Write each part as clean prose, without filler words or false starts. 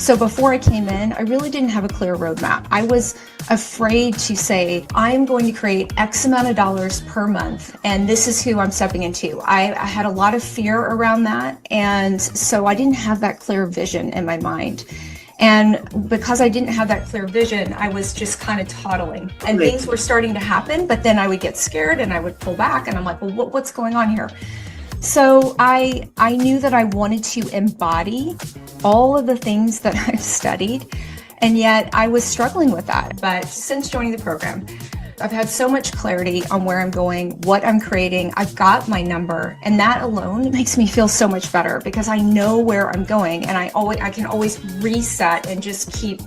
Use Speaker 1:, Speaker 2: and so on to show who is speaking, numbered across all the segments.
Speaker 1: So before I came in, I really didn't have a clear roadmap. I was afraid to say, I'm going to create X amount of dollars per month, and this is who I'm stepping into. I had a lot of fear around that, and so I didn't have that clear vision in my mind. And because I didn't have that clear vision, I was just kind of toddling, and things were starting to happen, but then I would get scared and I would pull back, and I'm like, well, what's going on here? So I knew that I wanted to embody all of the things that I've studied, and yet I was struggling with that. But since joining the program, I've had so much clarity on where I'm going, what I'm creating. I've got my number, and that alone makes me feel so much better because I know where I'm going, and I can always reset and just keep,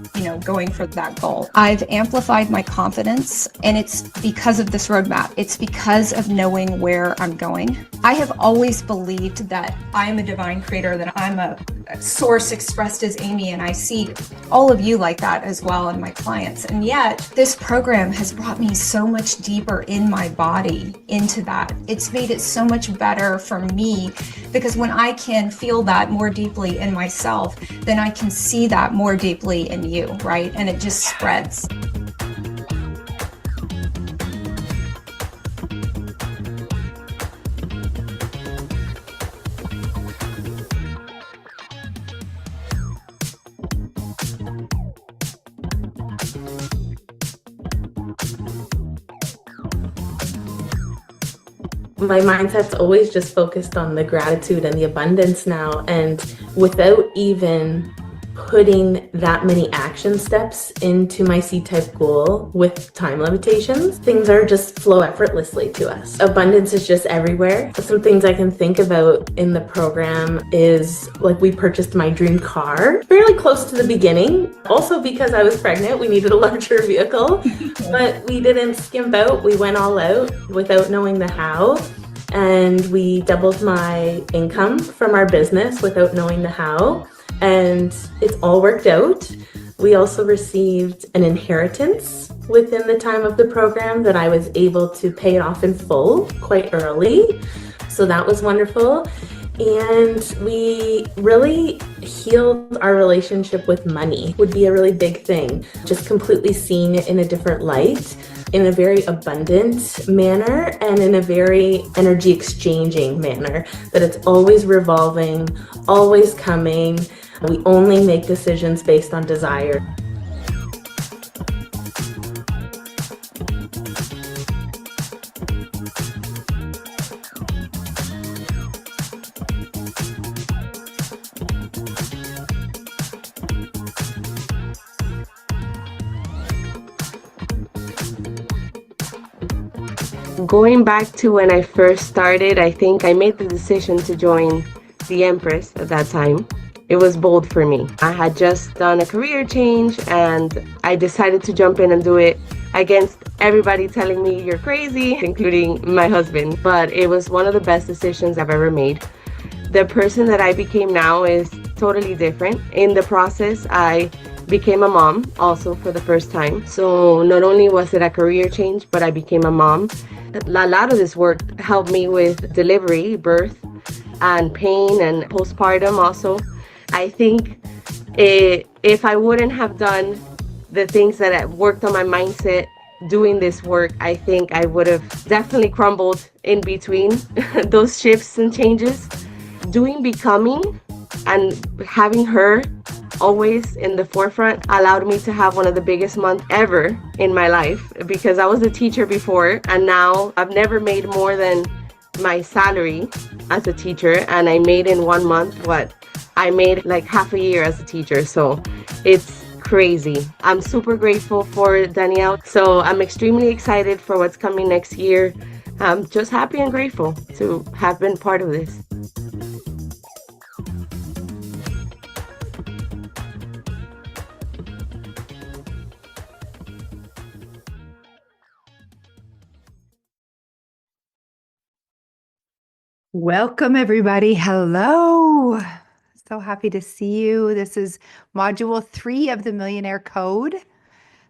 Speaker 1: going for that goal. I've amplified my confidence, and it's because of this roadmap. It's because of knowing where I'm going. I have always believed that I'm a divine creator, that I'm a source expressed as Amy, and I see all of you like that as well, and my clients. And yet this program has brought me so much deeper in my body into that. It's made it so much better for me because when I can feel that more deeply in myself, then I can see that more deeply in you, right? And it just spreads.
Speaker 2: My mindset's always just focused on the gratitude and the abundance now, and without even putting that many action steps into my C-type goal with time limitations, things are just flow effortlessly to us. Abundance is just everywhere. Some things I can think about in the program is like we purchased my dream car fairly close to the beginning. Also because I was pregnant, we needed a larger vehicle, but we didn't skimp out. We went all out without knowing the how. And we doubled my income from our business without knowing the how. And it's all worked out. We also received an inheritance within the time of the program that I was able to pay it off in full quite early. So that was wonderful. And we really healed our relationship with money, would be a really big thing. Just completely seeing it in a different light, in a very abundant manner, and in a very energy exchanging manner, that it's always revolving, always coming. We only make decisions based on desire.
Speaker 3: Going back to when I first started, I think I made the decision to join the Empress at that time. It was bold for me. I had just done a career change and I decided to jump in and do it against everybody telling me you're crazy, including my husband. But it was one of the best decisions I've ever made. The person that I became now is totally different. In the process, I became a mom also for the first time. So not only was it a career change, but I became a mom. A lot of this work helped me with delivery, birth, and pain and postpartum also. I think if I wouldn't have done the things that I worked on my mindset doing this work, I think I would have definitely crumbled in between those shifts and changes. Doing becoming and having her always in the forefront allowed me to have one of the biggest months ever in my life, because I was a teacher before and now I've never made more than my salary as a teacher, and I made in 1 month what I made like half a year as a teacher. So it's crazy. I'm super grateful for Danielle. So I'm extremely excited for what's coming next year. I'm just happy and grateful to have been part of this.
Speaker 4: Welcome, everybody. Hello. So happy to see you. This is module 3 of the Millionaire Code.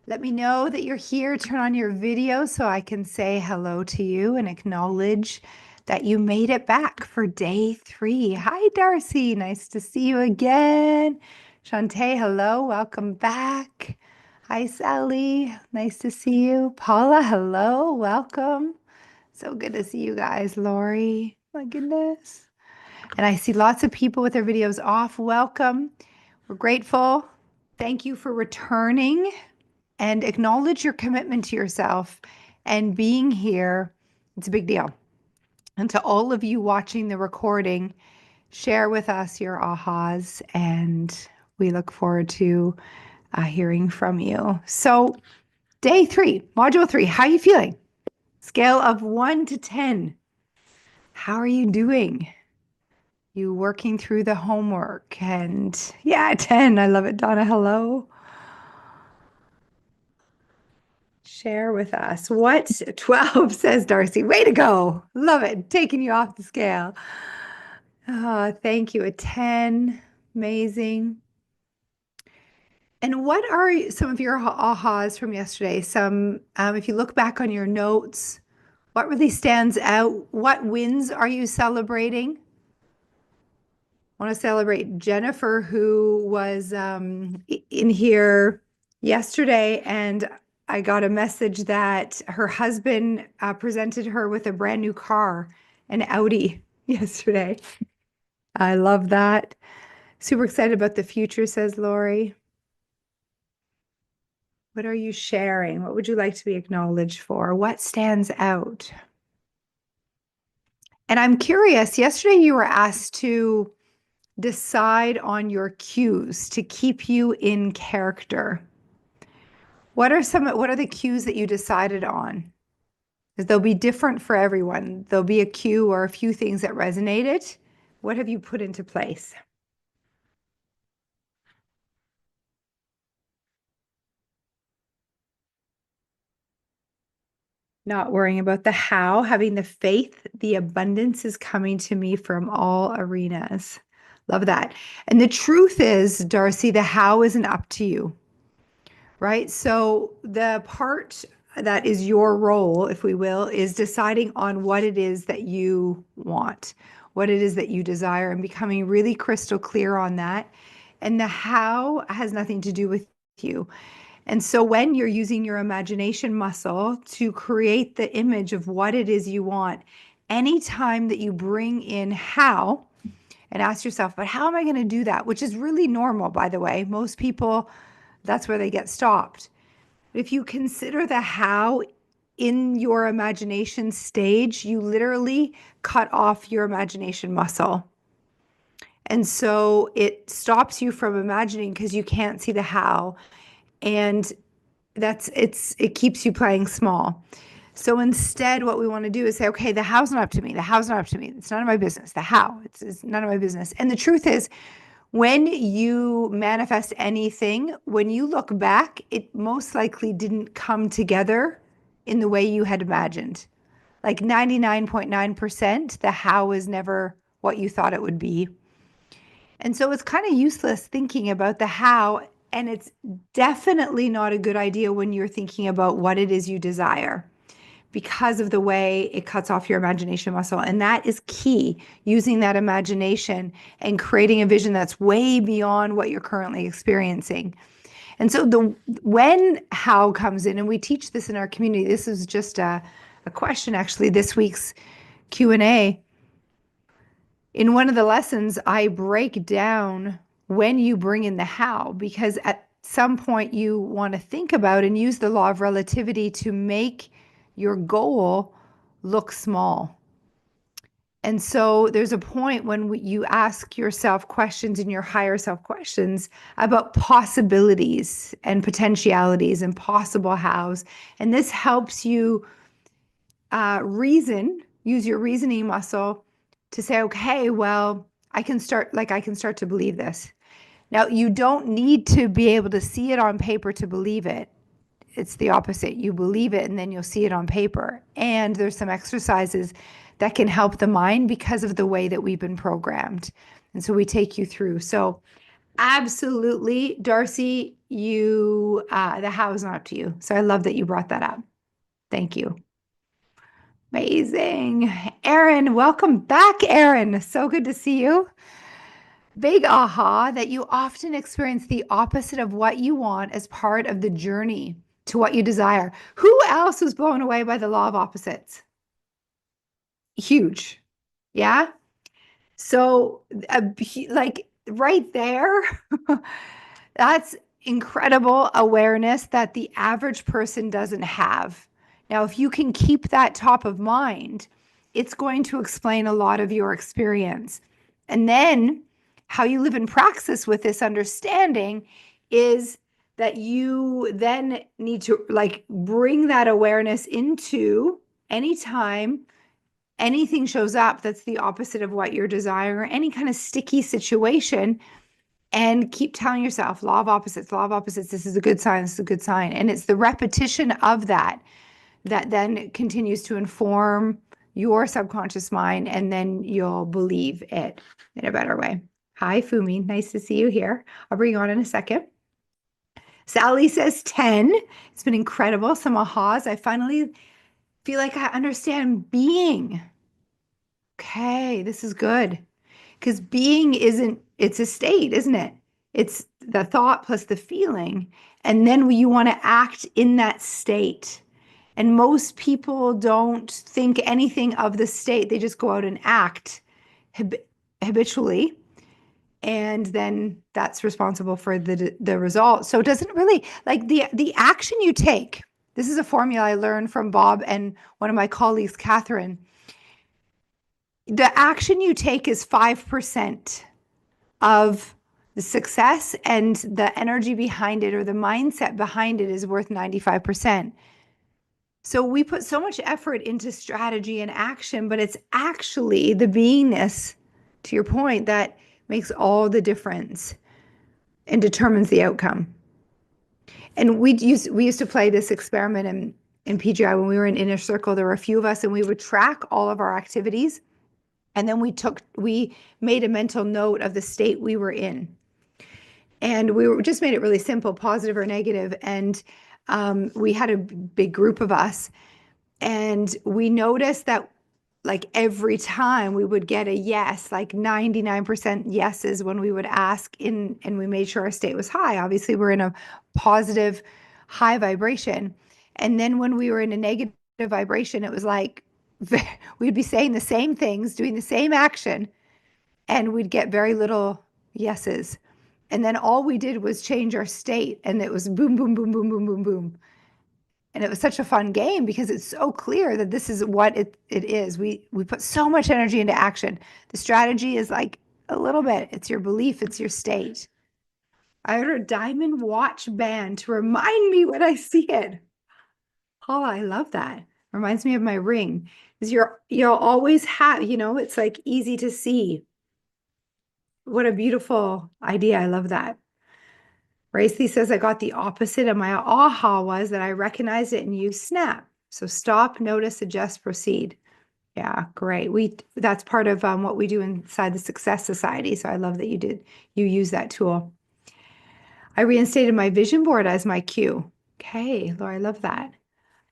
Speaker 4: Let me know that you're here. Turn on your video so I can say hello to you and acknowledge that you made it back for day 3. Hi, Darcy. Nice to see you again. Shantae, hello. Welcome back. Hi, Sally. Nice to see you. Paula, hello. Welcome. So good to see you guys. Lori, my goodness. And I see lots of people with their videos off. Welcome. We're grateful. Thank you for returning, and acknowledge your commitment to yourself and being here. It's a big deal. And to all of you watching the recording, share with us your ahas, and we look forward to hearing from you. So, day 3, module 3, how are you feeling? Scale of 1 to 10. How are you doing? You working through the homework? And yeah, 10. I love it. Donna, hello. Share with us. What? 12, says Darcy. Way to go. Love it. Taking you off the scale. Oh, thank you. A 10. Amazing. And what are some of your ahas from yesterday? Some, if you look back on your notes, what really stands out? What wins are you celebrating? I want to celebrate Jennifer, who was in here yesterday, and I got a message that her husband presented her with a brand new car, an Audi, yesterday. I love that. Super excited about the future, says Lori. What are you sharing? What would you like to be acknowledged for? What stands out? And I'm curious, yesterday you were asked to decide on your cues to keep you in character. What are the cues that you decided on? Because they'll be different for everyone. There'll be a cue or a few things that resonated. What have you put into place? Not worrying about the how, having the faith, the abundance is coming to me from all arenas. Love that. And the truth is, Darcy, the how isn't up to you, right? So the part that is your role, if we will, is deciding on what it is that you want, what it is that you desire, and becoming really crystal clear on that. And the how has nothing to do with you. And so when you're using your imagination muscle to create the image of what it is you want, anytime that you bring in how and ask yourself, but how am I going to do that? Which is really normal, by the way. Most people, that's where they get stopped. If you consider the how in your imagination stage, you literally cut off your imagination muscle. And so it stops you from imagining because you can't see the how. And it keeps you playing small. So instead, what we want to do is say, okay, the how's not up to me. The how's not up to me. It's none of my business. The how, it's none of my business. And the truth is, when you manifest anything, when you look back, it most likely didn't come together in the way you had imagined. Like 99.9%, the how is never what you thought it would be. And so it's kind of useless thinking about the how, and it's definitely not a good idea when you're thinking about what it is you desire, because of the way it cuts off your imagination muscle. And that is key, using that imagination and creating a vision that's way beyond what you're currently experiencing. And so when how comes in, and we teach this in our community, this is just a question, actually, this week's Q&A. In one of the lessons, I break down when you bring in the how, because at some point you want to think about and use the law of relativity to make your goal look small. And so there's a point when you ask yourself questions, in your higher self questions, about possibilities and potentialities and possible hows. And this helps you use your reasoning muscle to say, okay, well, I can start to believe this. Now, you don't need to be able to see it on paper to believe it. It's the opposite. You believe it and then you'll see it on paper. And there's some exercises that can help the mind because of the way that we've been programmed. And so we take you through. So absolutely, Darcy, the how is not up to you. So I love that you brought that up. Thank you. Amazing. Erin, welcome back, Erin. So good to see you. big aha that you often experience the opposite of what you want as part of the journey to what you desire. Who else was blown away by the law of opposites? Huge. Yeah. So, like right there, that's incredible awareness that the average person doesn't have. Now, if you can keep that top of mind, it's going to explain a lot of your experience. And then how you live in praxis with this understanding is that you then need to like bring that awareness into anytime anything shows up that's the opposite of what you're desiring, any kind of sticky situation, and keep telling yourself, law of opposites, law of opposites, this is a good sign, this is a good sign. And it's the repetition of that that then continues to inform your subconscious mind, and then you'll believe it in a better way. Hi, Fumi. Nice to see you here. I'll bring you on in a second. Sally says 10. It's been incredible. Some ahas. I finally feel like I understand being. Okay, this is good. Because being it's a state, isn't it? It's the thought plus the feeling. And then you want to act in that state. And most people don't think anything of the state. They just go out and act habitually. And then that's responsible for the result. So it doesn't really, like the action you take. This is a formula I learned from Bob and one of my colleagues, Catherine. The action you take is 5% of the success, and the energy behind it or the mindset behind it is worth 95%. So we put so much effort into strategy and action, but it's actually the beingness, to your point, that makes all the difference and determines the outcome. And we used to play this experiment in PGI when we were in Inner Circle. There were a few of us, and we would track all of our activities. And then we made a mental note of the state we were in. And just made it really simple, positive or negative. And we had a big group of us. And we noticed that like every time we would get a yes, like 99% yeses when we would ask and we made sure our state was high. Obviously, we're in a positive, high vibration. And then when we were in a negative vibration, it was like, we'd be saying the same things, doing the same action, and we'd get very little yeses. And then all we did was change our state, and it was boom, boom, boom, boom, boom, boom, boom. And it was such a fun game because it's so clear that this is what it is. We put so much energy into action. The strategy is like a little bit. It's your belief. It's your state. I ordered a diamond watch band to remind me when I see it. Paula, I love that. Reminds me of my ring. Is you'll always have, it's like easy to see. What a beautiful idea. I love that. Racy says, I got the opposite, and my aha was that I recognized it and used SNAP. So stop, notice, adjust, proceed. Yeah, great. That's part of what we do inside the Success Society. So I love that you use that tool. I reinstated my vision board as my cue. Okay, Laura, I love that.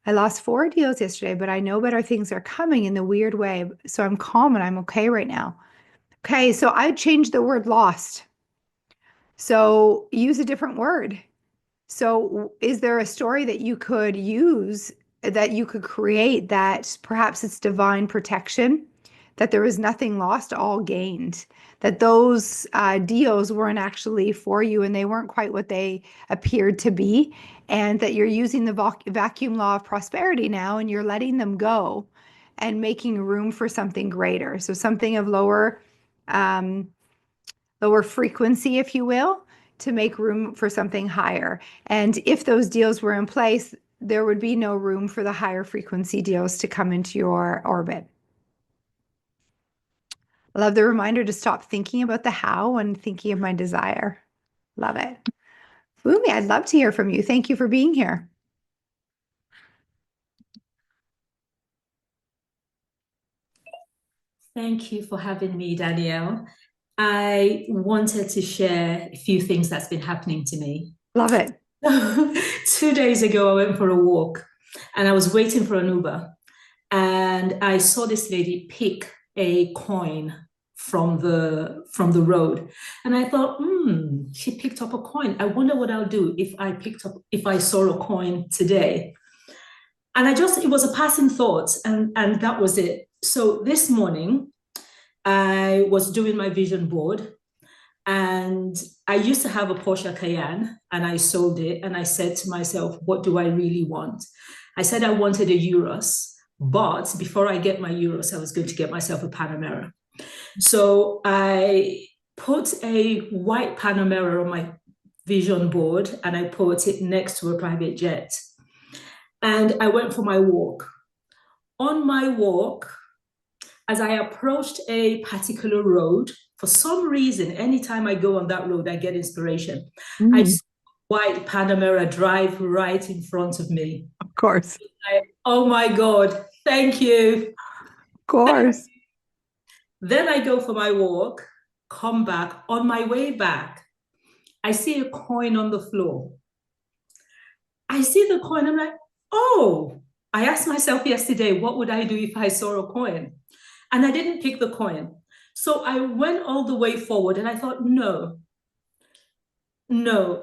Speaker 4: I lost 4 deals yesterday, but I know better things are coming in the weird way. So I'm calm and I'm okay right now. Okay, so I changed the word lost. So use a different word. So is there a story that you could use, that you could create, that perhaps it's divine protection, that there was nothing lost, all gained, that those deals weren't actually for you and they weren't quite what they appeared to be, and that you're using the vacuum law of prosperity now and you're letting them go and making room for something greater. So something of lower frequency, if you will, to make room for something higher. And if those deals were in place, there would be no room for the higher frequency deals to come into your orbit. I love the reminder to stop thinking about the how and thinking of my desire. Love it. Fumi, I'd love to hear from you. Thank you for being here.
Speaker 5: Thank you for having me, Danielle. I wanted to share a few things that's been happening to me.
Speaker 4: Love it.
Speaker 5: 2 days ago, I went for a walk and I was waiting for an Uber, and I saw this lady pick a coin from the road. And I thought, she picked up a coin. I wonder what I'll do if I saw a coin today. And it was a passing thought, and that was it. So this morning, I was doing my vision board, and I used to have a Porsche Cayenne, and I sold it. And I said to myself, what do I really want? I said I wanted a Urus, but before I get my Urus, I was going to get myself a Panamera. So I put a white Panamera on my vision board, and I put it next to a private jet. And I went for my walk. On my walk, as I approached a particular road, for some reason, anytime I go on that road, I get inspiration. I saw white Panamera drive right in front of me.
Speaker 4: Of course.
Speaker 5: Oh my God, thank you.
Speaker 4: Of course.
Speaker 5: Then I go for my walk, come back. On my way back, I see a coin on the floor. I see the coin. I'm like, oh, I asked myself yesterday, what would I do if I saw a coin? And I didn't pick the coin. So I went all the way forward, and I thought, no,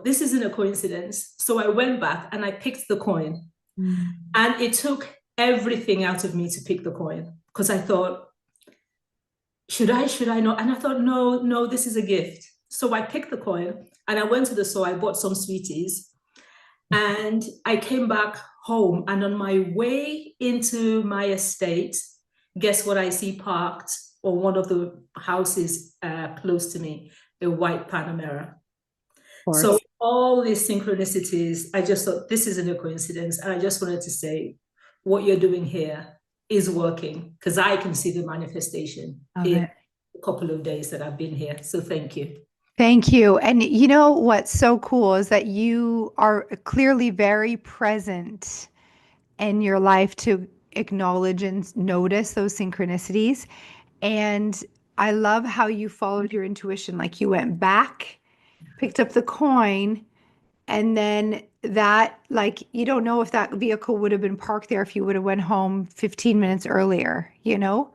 Speaker 5: this isn't a coincidence. So I went back and I picked the coin. And it took everything out of me to pick the coin, because I thought, should I not? And I thought, no, this is a gift. So I picked the coin, and I went to the store. I bought some sweeties, and I came back home. And on my way into my estate, guess what I see parked on one of the houses close to me? A white Panamera. So all these synchronicities, I just thought, this isn't a coincidence. And I just wanted to say, what you're doing here is working, because I can see the manifestation in a couple of days that I've been here. So thank you.
Speaker 4: Thank you. And you know what's so cool is that you are clearly very present in your life to acknowledge and notice those synchronicities. And I love how you followed your intuition. Like you went back, picked up the coin, and then that, like, you don't know if that vehicle would have been parked there if you would have went home 15 minutes earlier, you know?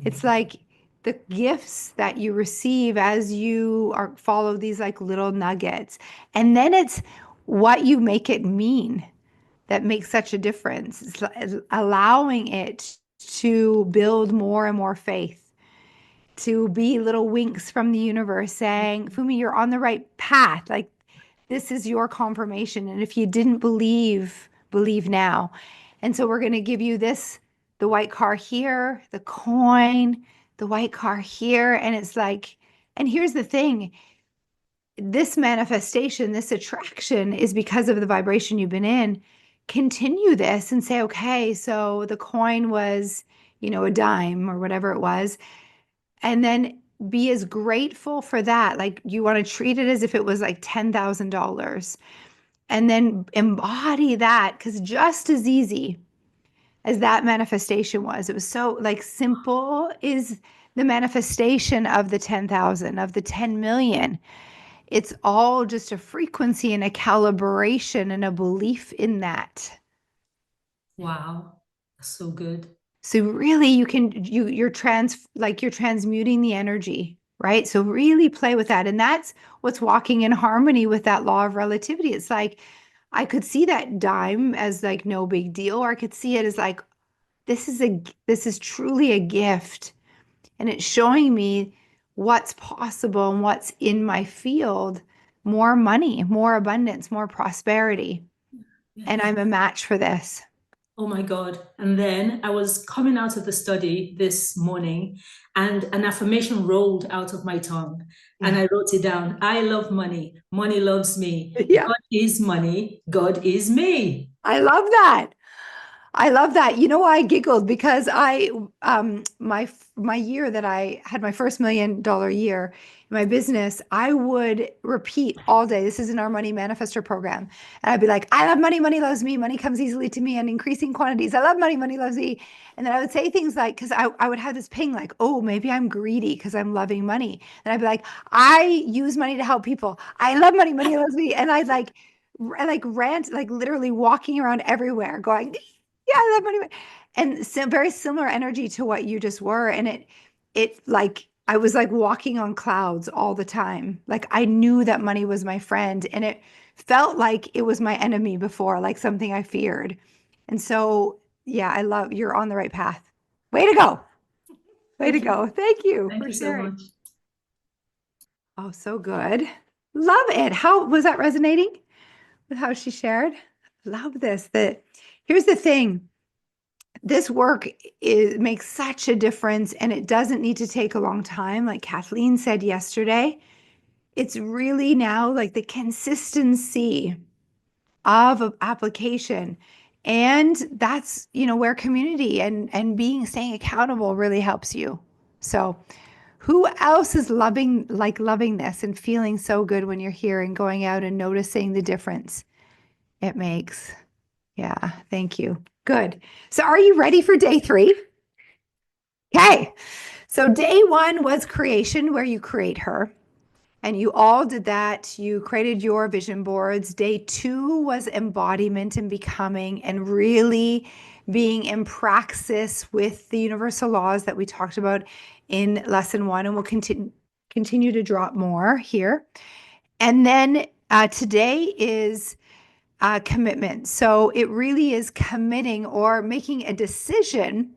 Speaker 4: It's like the gifts that you receive as you follow these like little nuggets. And then it's what you make it mean that makes such a difference. It's allowing it to build more and more faith, to be little winks from the universe saying, Fumi, you're on the right path. Like, this is your confirmation. And if you didn't believe, believe now. And so we're going to give you this, the white car here, the coin, the white car here. And it's like, and here's the thing, this manifestation, this attraction is because of the vibration you've been in. Continue this and say, okay, so the coin was, a dime or whatever it was. And then be as grateful for that. Like you want to treat it as if it was like $10,000, and then embody that, because just as easy as that manifestation was, it was so like simple is the manifestation of the 10,000, of the 10 million. It's all just a frequency and a calibration and a belief in that.
Speaker 5: Wow, so good.
Speaker 4: So really you're transmuting the energy, right? So really play with that. And that's what's walking in harmony with that law of relativity. It's like, I could see that dime as like no big deal, or I could see it as like, this is truly a gift. And it's showing me what's possible and what's in my field, more money, more abundance, more prosperity. And I'm a match for this.
Speaker 5: Oh my God. And then I was coming out of the study this morning, and an affirmation rolled out of my tongue, and I wrote it down. I love money. Money loves me.
Speaker 4: Yeah.
Speaker 5: God is money. God is me.
Speaker 4: I love that. I love that. You know why I giggled? Because my year that I had my first $1 million year in my business, I would repeat all day. This is in our Money Manifestor program. And I'd be like, I love money. Money loves me. Money comes easily to me in increasing quantities. I love money. Money loves me. And then I would say things like, because I would have this ping like, oh, maybe I'm greedy because I'm loving money. And I'd be like, I use money to help people. I love money. Money loves me. And I'd like rant, like literally walking around everywhere going, yeah, I love money. And very similar energy to what you just were. And it like I was like walking on clouds all the time. Like I knew that money was my friend and it felt like it was my enemy before, like something I feared. And so, yeah, you're on the right path. Way to go. Way to
Speaker 5: Thank you.
Speaker 4: go. Thank you
Speaker 5: Thank
Speaker 4: for
Speaker 5: you so
Speaker 4: sharing.
Speaker 5: much.
Speaker 4: Oh, so good. Love it. How was that resonating with how she shared? Love this. Here's the thing. This work makes such a difference and it doesn't need to take a long time. Like Kathleen said yesterday, it's really now like the consistency of application. And that's, where community and staying accountable really helps you. So who else is loving this and feeling so good when you're here and going out and noticing the difference it makes? Yeah, thank you. Good. So are you ready for day 3? Okay. So day 1 was creation, where you create her. And you all did that. You created your vision boards. Day 2 was embodiment and becoming and really being in praxis with the universal laws that we talked about in lesson 1. And we'll continue to drop more here. And then today is commitment. So it really is committing or making a decision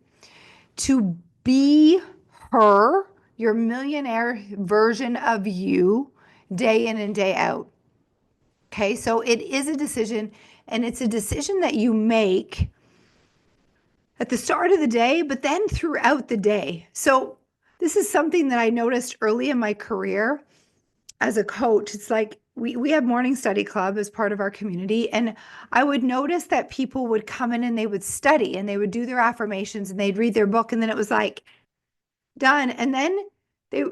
Speaker 4: to be her, your millionaire version of you, day in and day out. Okay, so it is a decision, and it's a decision that you make at the start of the day, but then throughout the day. So this is something that I noticed early in my career as a coach. It's like we have morning study club as part of our community, and I would notice that people would come in and they would study and they would do their affirmations and they'd read their book, and then it was like done. And then they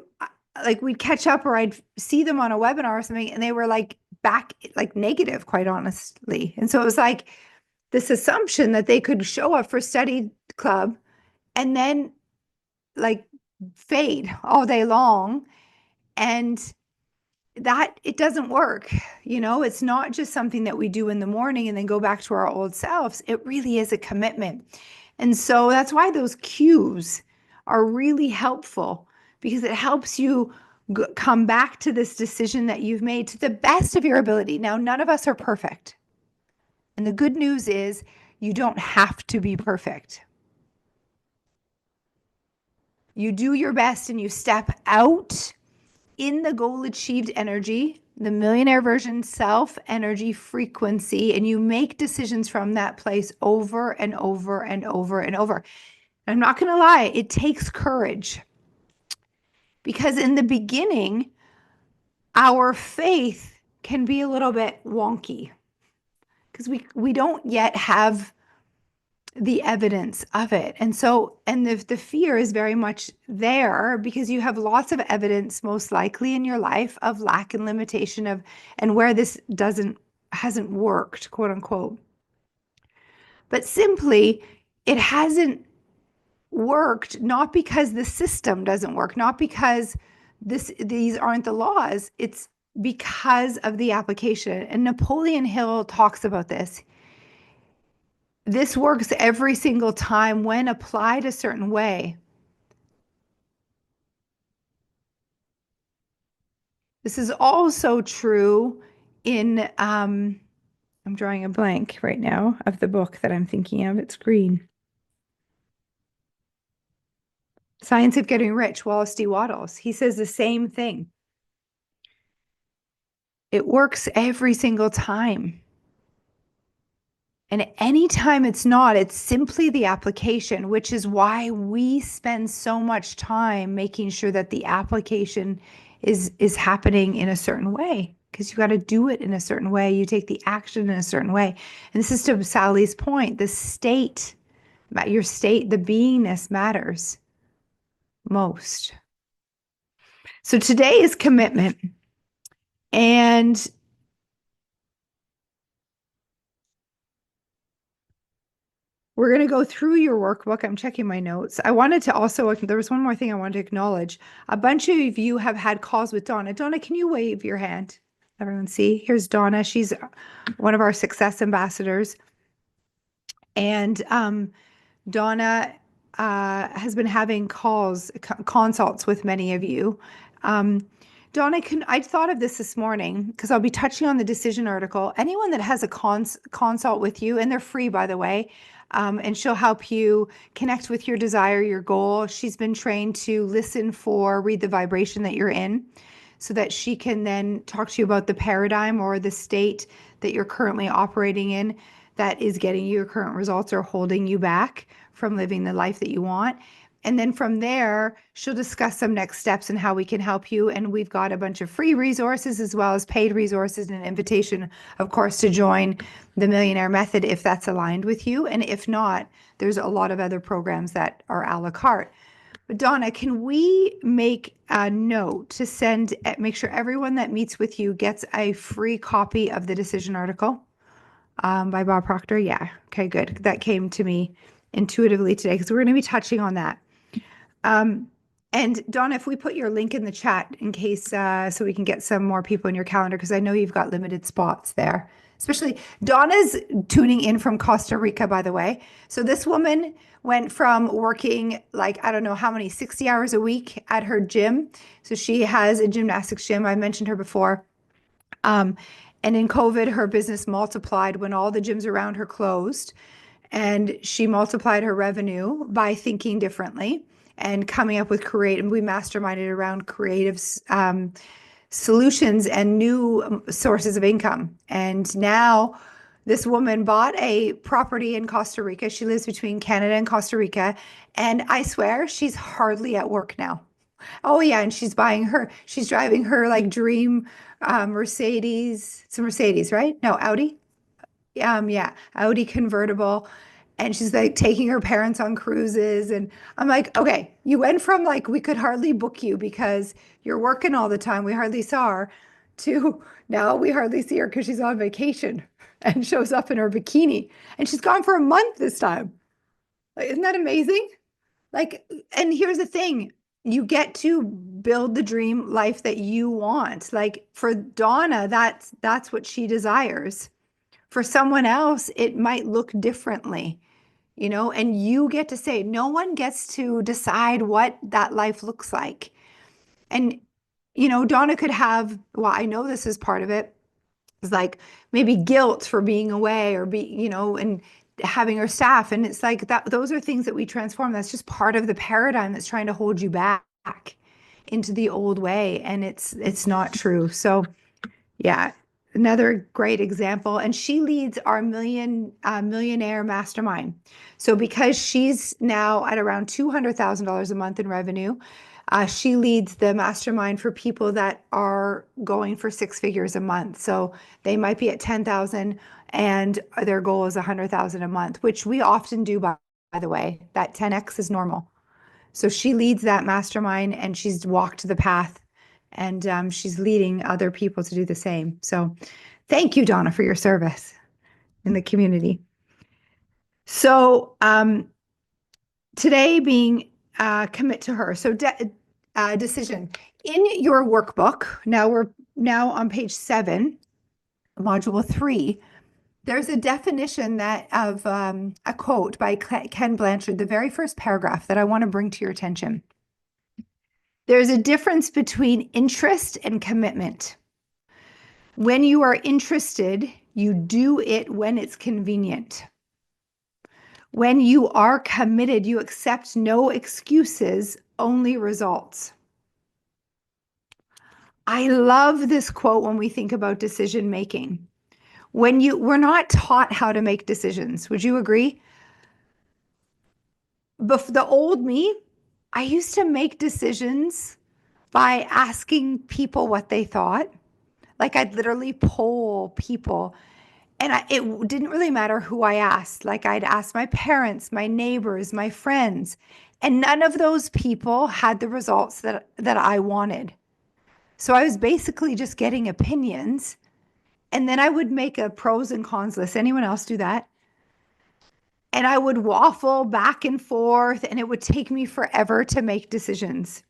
Speaker 4: like we'd catch up or I'd see them on a webinar or something and they were like back like negative, quite honestly. And so it was like this assumption that they could show up for study club and then like fade all day long, and that it doesn't work. It's not just something that we do in the morning and then go back to our old selves. It really is a commitment. And so that's why those cues are really helpful, because it helps you come back to this decision that you've made to the best of your ability. Now, none of us are perfect. And the good news is you don't have to be perfect. You do your best and you step out in the goal achieved energy, the millionaire version self energy frequency, and you make decisions from that place over and over and over and over. I'm not going to lie, it takes courage, because in the beginning, our faith can be a little bit wonky because we don't yet have the evidence of it. And so, and the fear is very much there because you have lots of evidence, most likely in your life, of lack and limitation of, and where this hasn't worked, quote unquote. But simply, it hasn't worked, not because the system doesn't work, not because these aren't the laws. It's because of the application. And Napoleon Hill talks about this. This works every single time when applied a certain way. This is also true in, I'm drawing a blank right now of the book that I'm thinking of. It's green. Science of Getting Rich, Wallace D. Wattles. He says the same thing. It works every single time. And anytime it's not, it's simply the application, which is why we spend so much time making sure that the application is happening in a certain way, because you got to do it in a certain way. You take the action in a certain way. And this is to Sally's point, the state, your state, the beingness matters most. So today is commitment. And we're going to go through your workbook. I'm checking my notes. I wanted to also, there was one more thing I wanted to acknowledge. A bunch of you have had calls with Donna. Donna, can you wave your hand? Everyone see? Here's Donna. She's one of our success ambassadors. And Donna has been having consults with many of you. Donna, I thought of this morning because I'll be touching on the decision article. Anyone that has a consult with you, and they're free, by the way, and she'll help you connect with your desire, your goal. She's been trained to read the vibration that you're in, so that she can then talk to you about the paradigm or the state that you're currently operating in that is getting you your current results or holding you back from living the life that you want. And then from there, she'll discuss some next steps and how we can help you. And we've got a bunch of free resources as well as paid resources and an invitation, of course, to join the Millionaire Method if that's aligned with you. And if not, there's a lot of other programs that are a la carte. But Donna, can we make a note to make sure everyone that meets with you gets a free copy of the decision article by Bob Proctor? Yeah. Okay, good. That came to me intuitively today because we're going to be touching on that. And Donna, if we put your link in the chat in case, so we can get some more people in your calendar, because I know you've got limited spots there. Especially Donna's tuning in from Costa Rica, by the way. So this woman went from working like, I don't know how many, 60 hours a week at her gym. So she has a gymnastics gym. I mentioned her before. And in COVID, her business multiplied when all the gyms around her closed. And she multiplied her revenue by thinking differently and coming up with creative. We masterminded around creative solutions and new sources of income. And now this woman bought a property in Costa Rica. She lives between Canada and Costa Rica. And I swear she's hardly at work now. Oh yeah, and she's driving her like dream Mercedes. It's a Mercedes, right? No, Audi. Yeah, Audi convertible. And she's like taking her parents on cruises. And I'm like, okay, you went from like, we could hardly book you because you're working all the time, we hardly saw her, to now we hardly see her because she's on vacation and shows up in her bikini. And she's gone for a month this time. Like, isn't that amazing? Like, and here's the thing, you get to build the dream life that you want. Like for Donna, that's what she desires. For someone else, it might look differently, and you get to say, no one gets to decide what that life looks like. And, Donna could have, well, I know this is part of it, is like maybe guilt for being away or and having her staff. And it's like that, those are things that we transform. That's just part of the paradigm that's trying to hold you back into the old way. And it's not true. So yeah, another great example. And she leads our Millionaire Mastermind. So because she's now at around $200,000 a month in revenue, she leads the mastermind for people that are going for 6 figures a month. So they might be at 10,000 and their goal is 100,000 a month, which we often do, by the way. That 10x is normal. So she leads that mastermind and she's walked the path. And she's leading other people to do the same. So thank you, Donna, for your service in the community. So today being commit to her. So decision. In your workbook, we're now on page 7, module 3, there's a definition of a quote by Ken Blanchard, the very first paragraph that I want to bring to your attention. There's a difference between interest and commitment. When you are interested, you do it when it's convenient. When you are committed, you accept no excuses, only results. I love this quote when we think about decision making. We're not taught how to make decisions. Would you agree? The old me, I used to make decisions by asking people what they thought. Like I'd literally poll people, and it didn't really matter who I asked. Like I'd ask my parents, my neighbors, my friends, and none of those people had the results that I wanted. So I was basically just getting opinions, and then I would make a pros and cons list. Anyone else do that? And I would waffle back and forth, and it would take me forever to make decisions.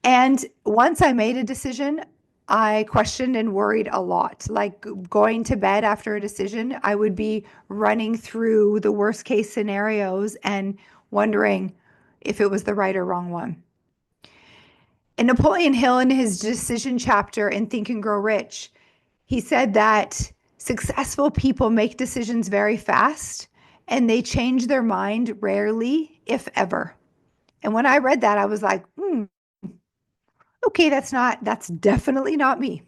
Speaker 4: And once I made a decision, I questioned and worried a lot. Like going to bed after a decision, I would be running through the worst case scenarios and wondering, if it was the right or wrong one. And Napoleon Hill, in his decision chapter in Think and Grow Rich, he said that successful people make decisions very fast and they change their mind rarely, if ever. And when I read that, I was like, okay, that's definitely not me.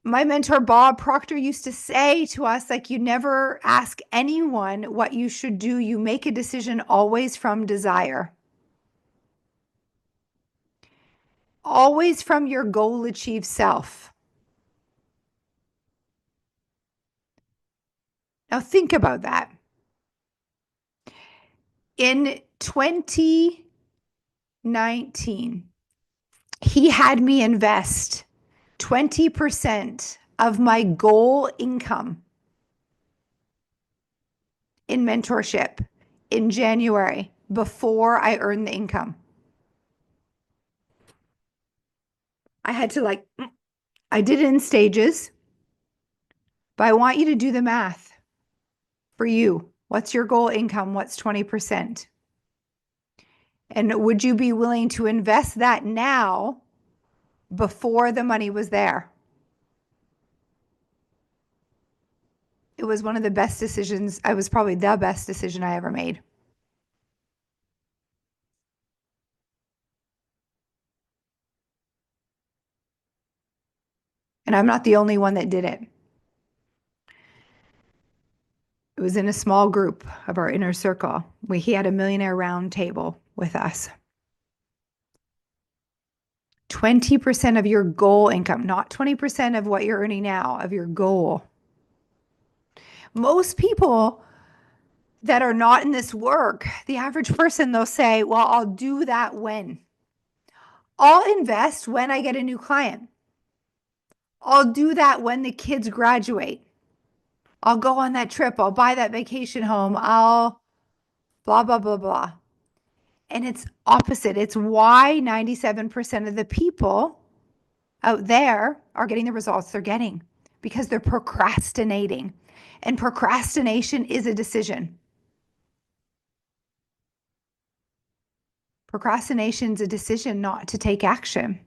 Speaker 4: My mentor, Bob Proctor, used to say to us, like, you never ask anyone what you should do. You make a decision always from desire. Always from your goal-achieved self. Now think about that. In 2019, he had me invest 20% of my goal income in mentorship in January before I earned the income. I had to I did it in stages, but I want you to do the math for you. What's your goal income? What's 20%? And would you be willing to invest that now before the money was there? It was one of the best decisions. It was probably the best decision I ever made. And I'm not the only one that did it. It was in a small group of our inner circle. He had a millionaire round table with us. 20% of your goal income, not 20% of what you're earning now, of your goal. Most people that are not in this work, the average person, they'll say, well, I'll do that when. I'll invest when I get a new client. I'll do that when the kids graduate. I'll go on that trip. I'll buy that vacation home. I'll blah, blah, blah, blah. And it's opposite. It's why 97% of the people out there are getting the results they're getting, because they're procrastinating. And procrastination is a decision. Procrastination is a decision not to take action.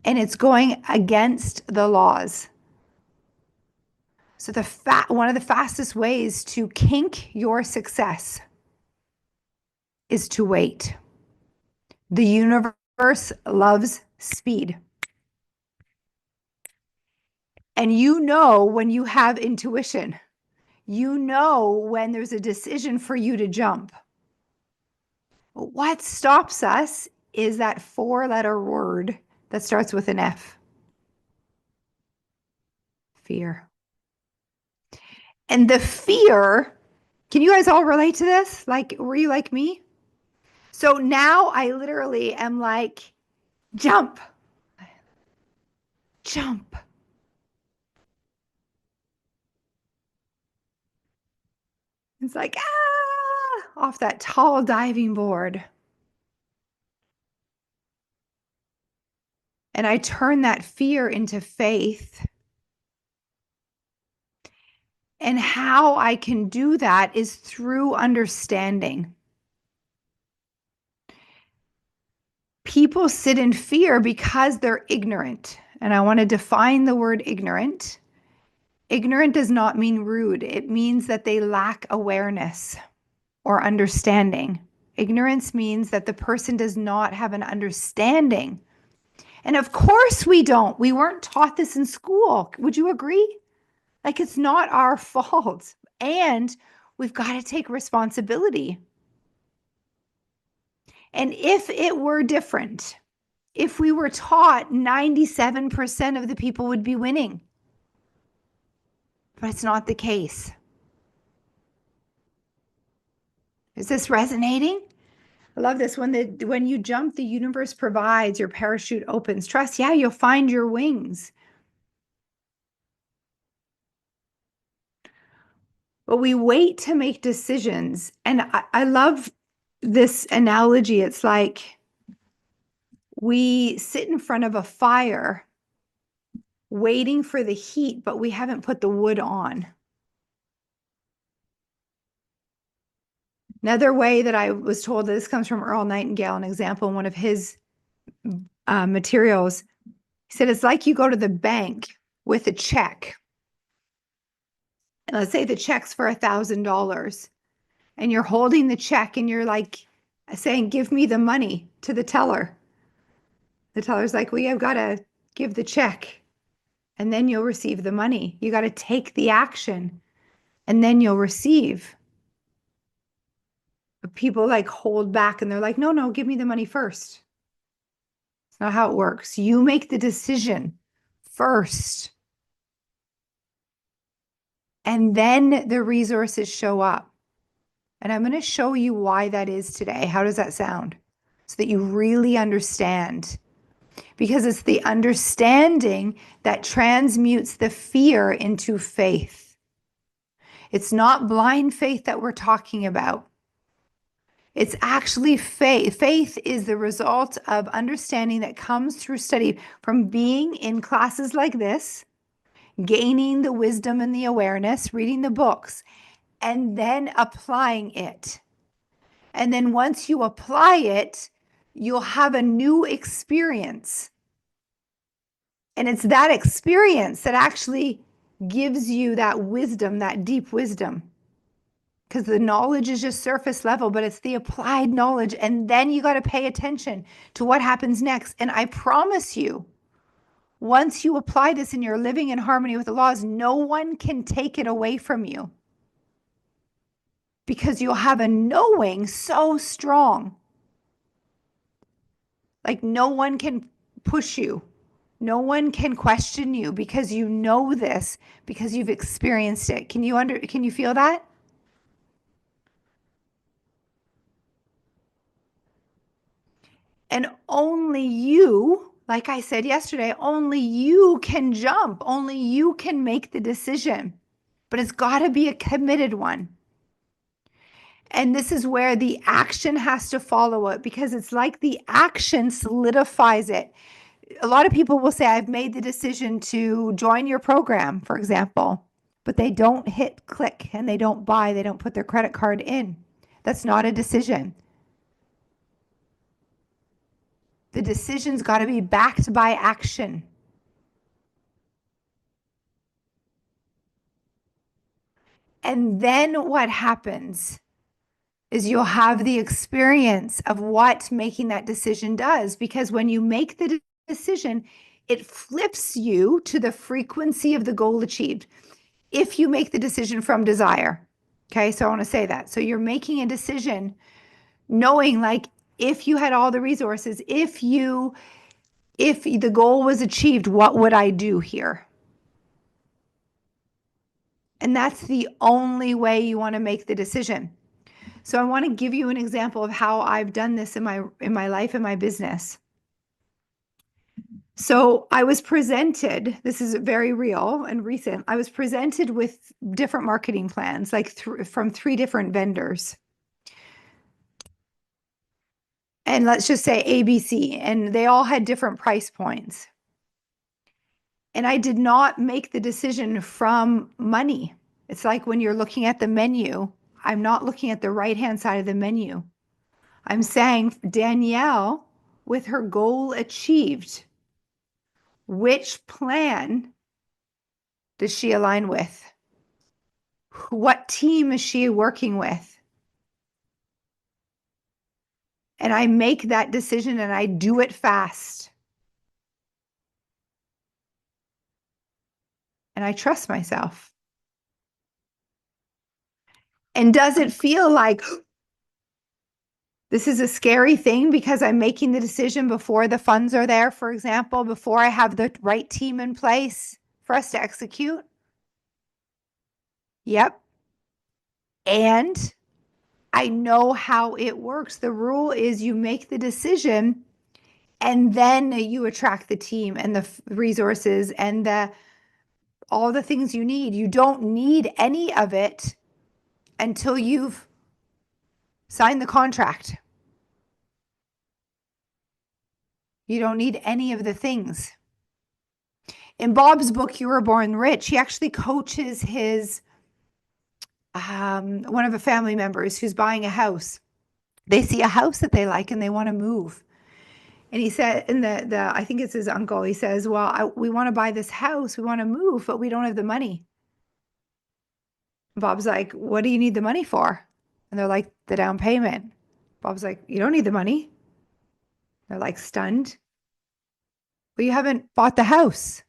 Speaker 4: And it's going against the laws. So one of the fastest ways to kink your success is to wait. The universe loves speed. And you know when you have intuition. You know when there's a decision for you to jump. What stops us is that 4-letter word that starts with an F. Fear. And the fear, can you guys all relate to this? Like, were you like me? So now I literally am like, jump. Jump. It's like, off that tall diving board. And I turn that fear into faith. And how I can do that is through understanding. People sit in fear because they're ignorant. And I want to define the word ignorant. Ignorant does not mean rude. It means that they lack awareness or understanding. Ignorance means that the person does not have an understanding. And of course we don't. We weren't taught this in school. Would you agree? Like, it's not our fault. And we've got to take responsibility. And if it were different, if we were taught, 97% of the people would be winning. But it's not the case. Is this resonating? I love this. When you jump, the universe provides, your parachute opens. Trust, yeah, you'll find your wings. But we wait to make decisions. And I love this analogy. It's like we sit in front of a fire waiting for the heat, but we haven't put the wood on. Another way that I was told, this comes from Earl Nightingale, an example in one of his materials. He said, it's like you go to the bank with a check. And let's say the check's for $1,000 and you're holding the check and you're like saying, give me the money to the teller. The teller's like, well, you've got to give the check and then you'll receive the money. You got to take the action and then you'll receive. But people like hold back and they're like, no, give me the money first. It's not how it works. You make the decision first. And then the resources show up. And I'm going to show you why that is today. How does that sound? So that you really understand. Because it's the understanding that transmutes the fear into faith. It's not blind faith that we're talking about. It's actually faith. Faith is the result of understanding that comes through study, from being in classes like this, gaining the wisdom and the awareness, reading the books, and then applying it. And then once you apply it, you'll have a new experience. And it's that experience that actually gives you that wisdom, that deep wisdom. Because the knowledge is just surface level, but it's the applied knowledge. And then you got to pay attention to what happens next. And I promise you, once you apply this and you're living in harmony with the laws, no one can take it away from you. Because you'll have a knowing so strong. Like no one can push you. No one can question you because you know this, because you've experienced it. Can you feel that? And only you, like I said yesterday, only you can jump. Only you can make the decision. But it's got to be a committed one. And this is where the action has to follow it, because it's like the action solidifies it. A lot of people will say, I've made the decision to join your program, for example, but they don't hit click and they don't buy, they don't put their credit card in. That's not a decision. The decision's got to be backed by action. And then what happens is you'll have the experience of what making that decision does. Because when you make the decision, it flips you to the frequency of the goal achieved. If you make the decision from desire. Okay, so I want to say that. So you're making a decision knowing, like, if you had all the resources, if the goal was achieved, what would I do here? And that's the only way you want to make the decision. So I want to give you an example of how I've done this in my life and my business. So I was presented, this is very real and recent, I was presented with different marketing plans, like from 3 different vendors. And let's just say ABC, and they all had different price points. And I did not make the decision from money. It's like when you're looking at the menu, I'm not looking at the right-hand side of the menu. I'm saying, Danielle, with her goal achieved, which plan does she align with? What team is she working with? And I make that decision and I do it fast. And I trust myself. And does it feel like this is a scary thing because I'm making the decision before the funds are there, for example, before I have the right team in place for us to execute? Yep. And I know how it works. The rule is you make the decision and then you attract the team and the resources and all the things you need. You don't need any of it until you've signed the contract. You don't need any of the things. In Bob's book, You Were Born Rich, he actually coaches his one of a family members who's buying a house. They see a house that they like and they want to move. And he said, and I think it's his uncle, he says, well, we want to buy this house, we want to move, but we don't have the money. Bob's like, what do you need the money for? And they're like, the down payment. Bob's like, you don't need the money. They're like stunned. Well, you haven't bought the house.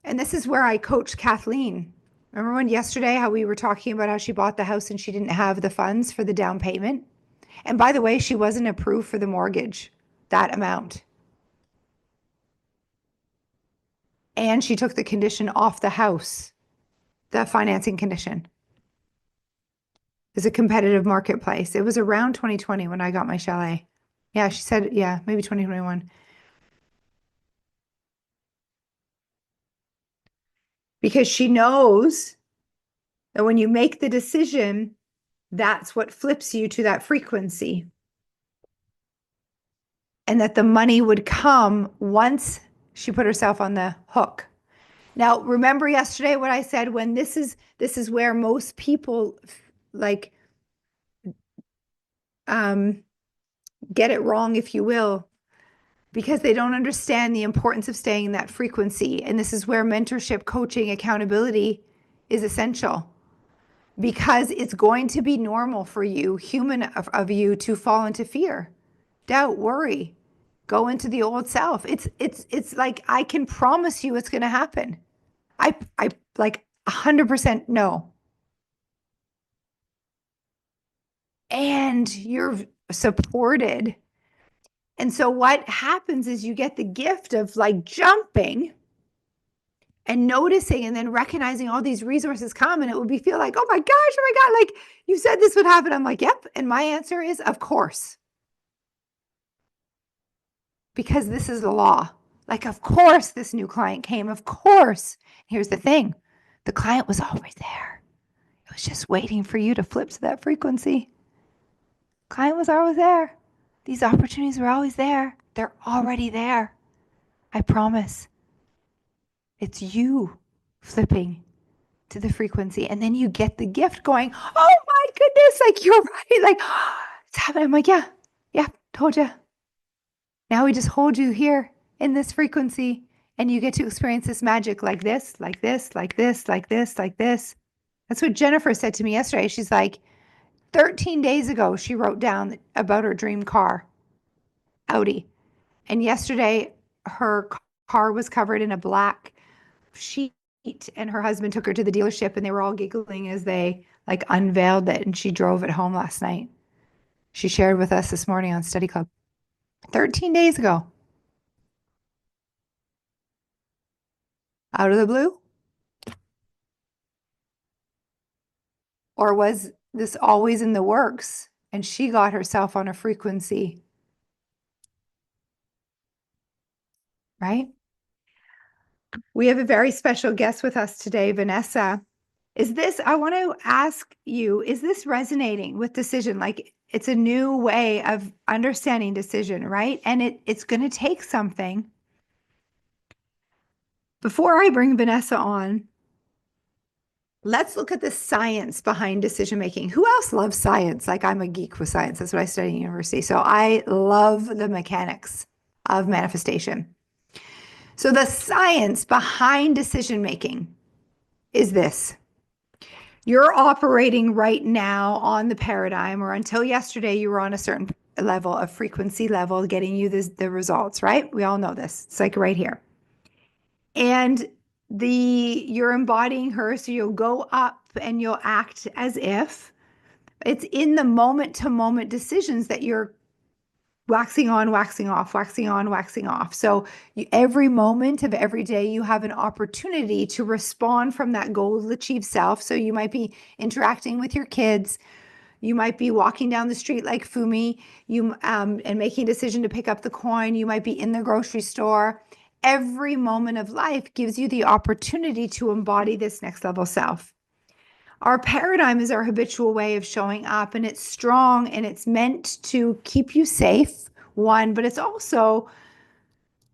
Speaker 4: And this is where I coach Kathleen. Remember when yesterday how we were talking about how she bought the house and she didn't have the funds for the down payment? And by the way, she wasn't approved for the mortgage, that amount. And she took the condition off the house, the financing condition. It's a competitive marketplace. It was around 2020 when I got my chalet. Yeah, she said, yeah, maybe 2021. Because she knows that when you make the decision, that's what flips you to that frequency. And that the money would come once she put herself on the hook. Now, remember yesterday what I said, when this is where most people like get it wrong, if you will, because they don't understand the importance of staying in that frequency. And this is where mentorship, coaching, accountability is essential, because it's going to be normal for you, human of you, to fall into fear, doubt, worry, go into the old self. It's like, I can promise you it's going to happen. I like 100% know. And you're supported. And so what happens is you get the gift of like jumping and noticing and then recognizing all these resources come, and it would be feel like, oh my God, like you said this would happen. I'm like, yep. And my answer is, of course. Because this is the law. Like, of course, this new client came. Of course. Here's the thing. The client was always there. It was just waiting for you to flip to that frequency. Client was always there. These opportunities were always there. They're already there. I promise. It's you flipping to the frequency. And then you get the gift going, oh my goodness, like you're right. Like, it's happening. I'm like, yeah, told you. Now we just hold you here in this frequency, and you get to experience this magic like this, like this, like this, like this, like this. That's what Jennifer said to me yesterday. She's like, 13 days ago, she wrote down about her dream car, Audi. And yesterday, her car was covered in a black sheet, and her husband took her to the dealership, and they were all giggling as they like unveiled it, and she drove it home last night. She shared with us this morning on Study Club. 13 days ago. Out of the blue? Or was this always in the works and she got herself on a frequency? Right? We have a very special guest with us today, Vanessa. I want to ask you, is this resonating with decision? Like, it's a new way of understanding decision, right? And it's going to take something. Before I bring Vanessa on, let's look at the science behind decision making. Who else loves science? Like, I'm a geek with science. That's what I studied in university. So I love the mechanics of manifestation. So the science behind decision making is this. You're operating right now on the paradigm, or until yesterday, you were on a certain level of frequency level, getting you the results, right? We all know this. It's like right here. And you're embodying her, so you'll go up and you'll act as if it's in the moment to moment decisions that you're waxing on, waxing off, waxing on, waxing off. So every moment of every day, you have an opportunity to respond from that goal achieve self. So you might be interacting with your kids. You might be walking down the street like Fumi, and making a decision to pick up the coin. You might be in the grocery store. Every moment of life gives you the opportunity to embody this next level self. Our paradigm is our habitual way of showing up, and it's strong, and it's meant to keep you safe, one, but it's also,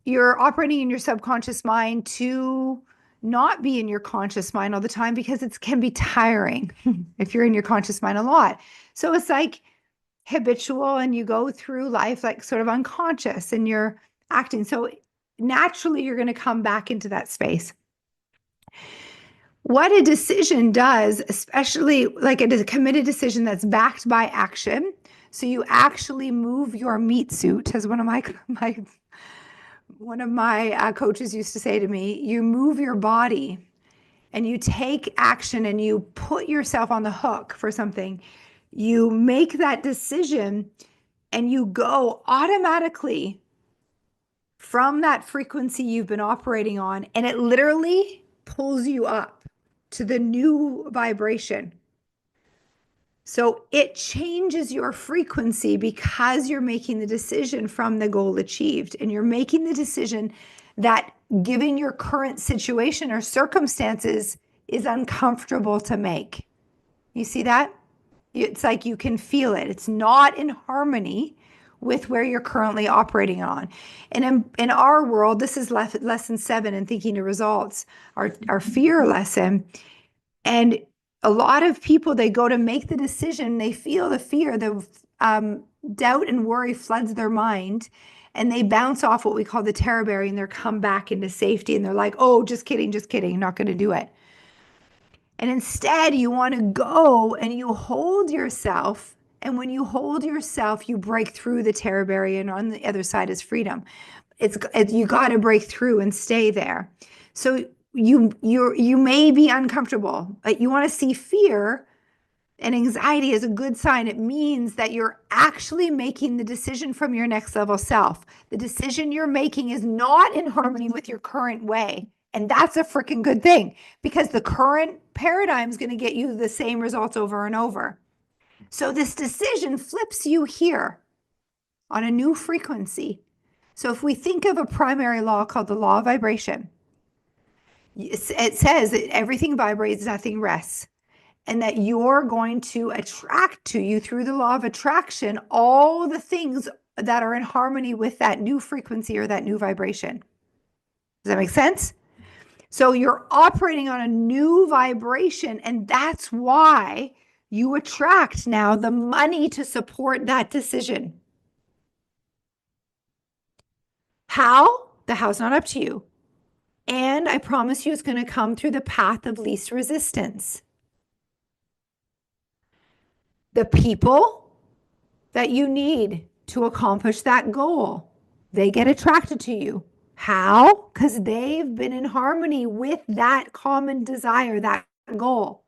Speaker 4: you're operating in your subconscious mind to not be in your conscious mind all the time because it can be tiring if you're in your conscious mind a lot. So it's like habitual and you go through life like sort of unconscious and you're acting. So naturally, you're going to come back into that space. What a decision does, especially like a committed decision that's backed by action. So you actually move your meat suit, as one of my coaches used to say to me, you move your body and you take action and you put yourself on the hook for something. You make that decision and you go automatically from that frequency you've been operating on, and it literally pulls you up to the new vibration. So it changes your frequency because you're making the decision from the goal achieved, and you're making the decision that given your current situation or circumstances is uncomfortable to make. You see that? It's like you can feel it. It's not in harmony with where you're currently operating on. And in our world, this is lesson 7 in thinking to results, our fear lesson. And a lot of people, they go to make the decision, they feel the fear, the doubt and worry floods their mind, and they bounce off what we call the terror barrier, and they're come back into safety, and they're like, oh, just kidding, not going to do it. And instead, you want to go and you hold yourself. And when you hold yourself, you break through the terror barrier, and on the other side is freedom. You got to break through and stay there. So you may be uncomfortable. You want to see fear and anxiety as a good sign. It means that you're actually making the decision from your next level self. The decision you're making is not in harmony with your current way. And that's a freaking good thing, because the current paradigm is going to get you the same results over and over. So this decision flips you here on a new frequency. So if we think of a primary law called the law of vibration, it says that everything vibrates, nothing rests, and that you're going to attract to you through the law of attraction all the things that are in harmony with that new frequency or that new vibration. Does that make sense? So you're operating on a new vibration, and that's why you attract now the money to support that decision. How? The how's not up to you. And I promise you, it's going to come through the path of least resistance. The people that you need to accomplish that goal, they get attracted to you. How? Because they've been in harmony with that common desire, that goal.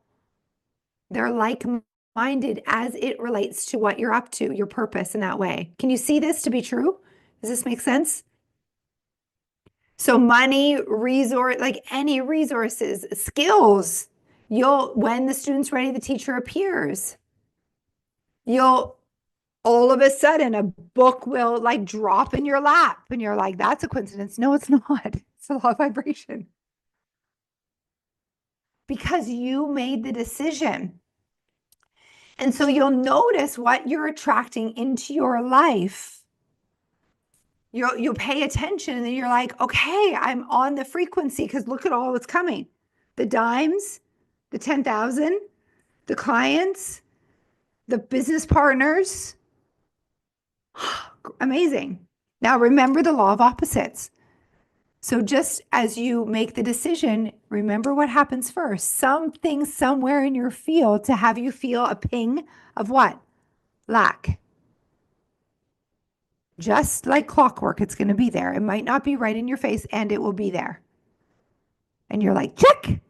Speaker 4: They're like-minded as it relates to what you're up to, your purpose in that way. Can you see this to be true? Does this make sense? So money, resource, like any resources, skills, when the student's ready, the teacher appears. All of a sudden, a book will like drop in your lap, and you're like, that's a coincidence. No, it's not. It's a law of vibration. Because you made the decision. And so you'll notice what you're attracting into your life. You'll pay attention, and then you're like, okay, I'm on the frequency, because look at all what's coming. The dimes, the 10,000, the clients, the business partners. Amazing. Now remember the law of opposites. So just as you make the decision, remember what happens first. Something somewhere in your field to have you feel a ping of what? Lack. Just like clockwork, it's going to be there. It might not be right in your face, and it will be there. And you're like, check.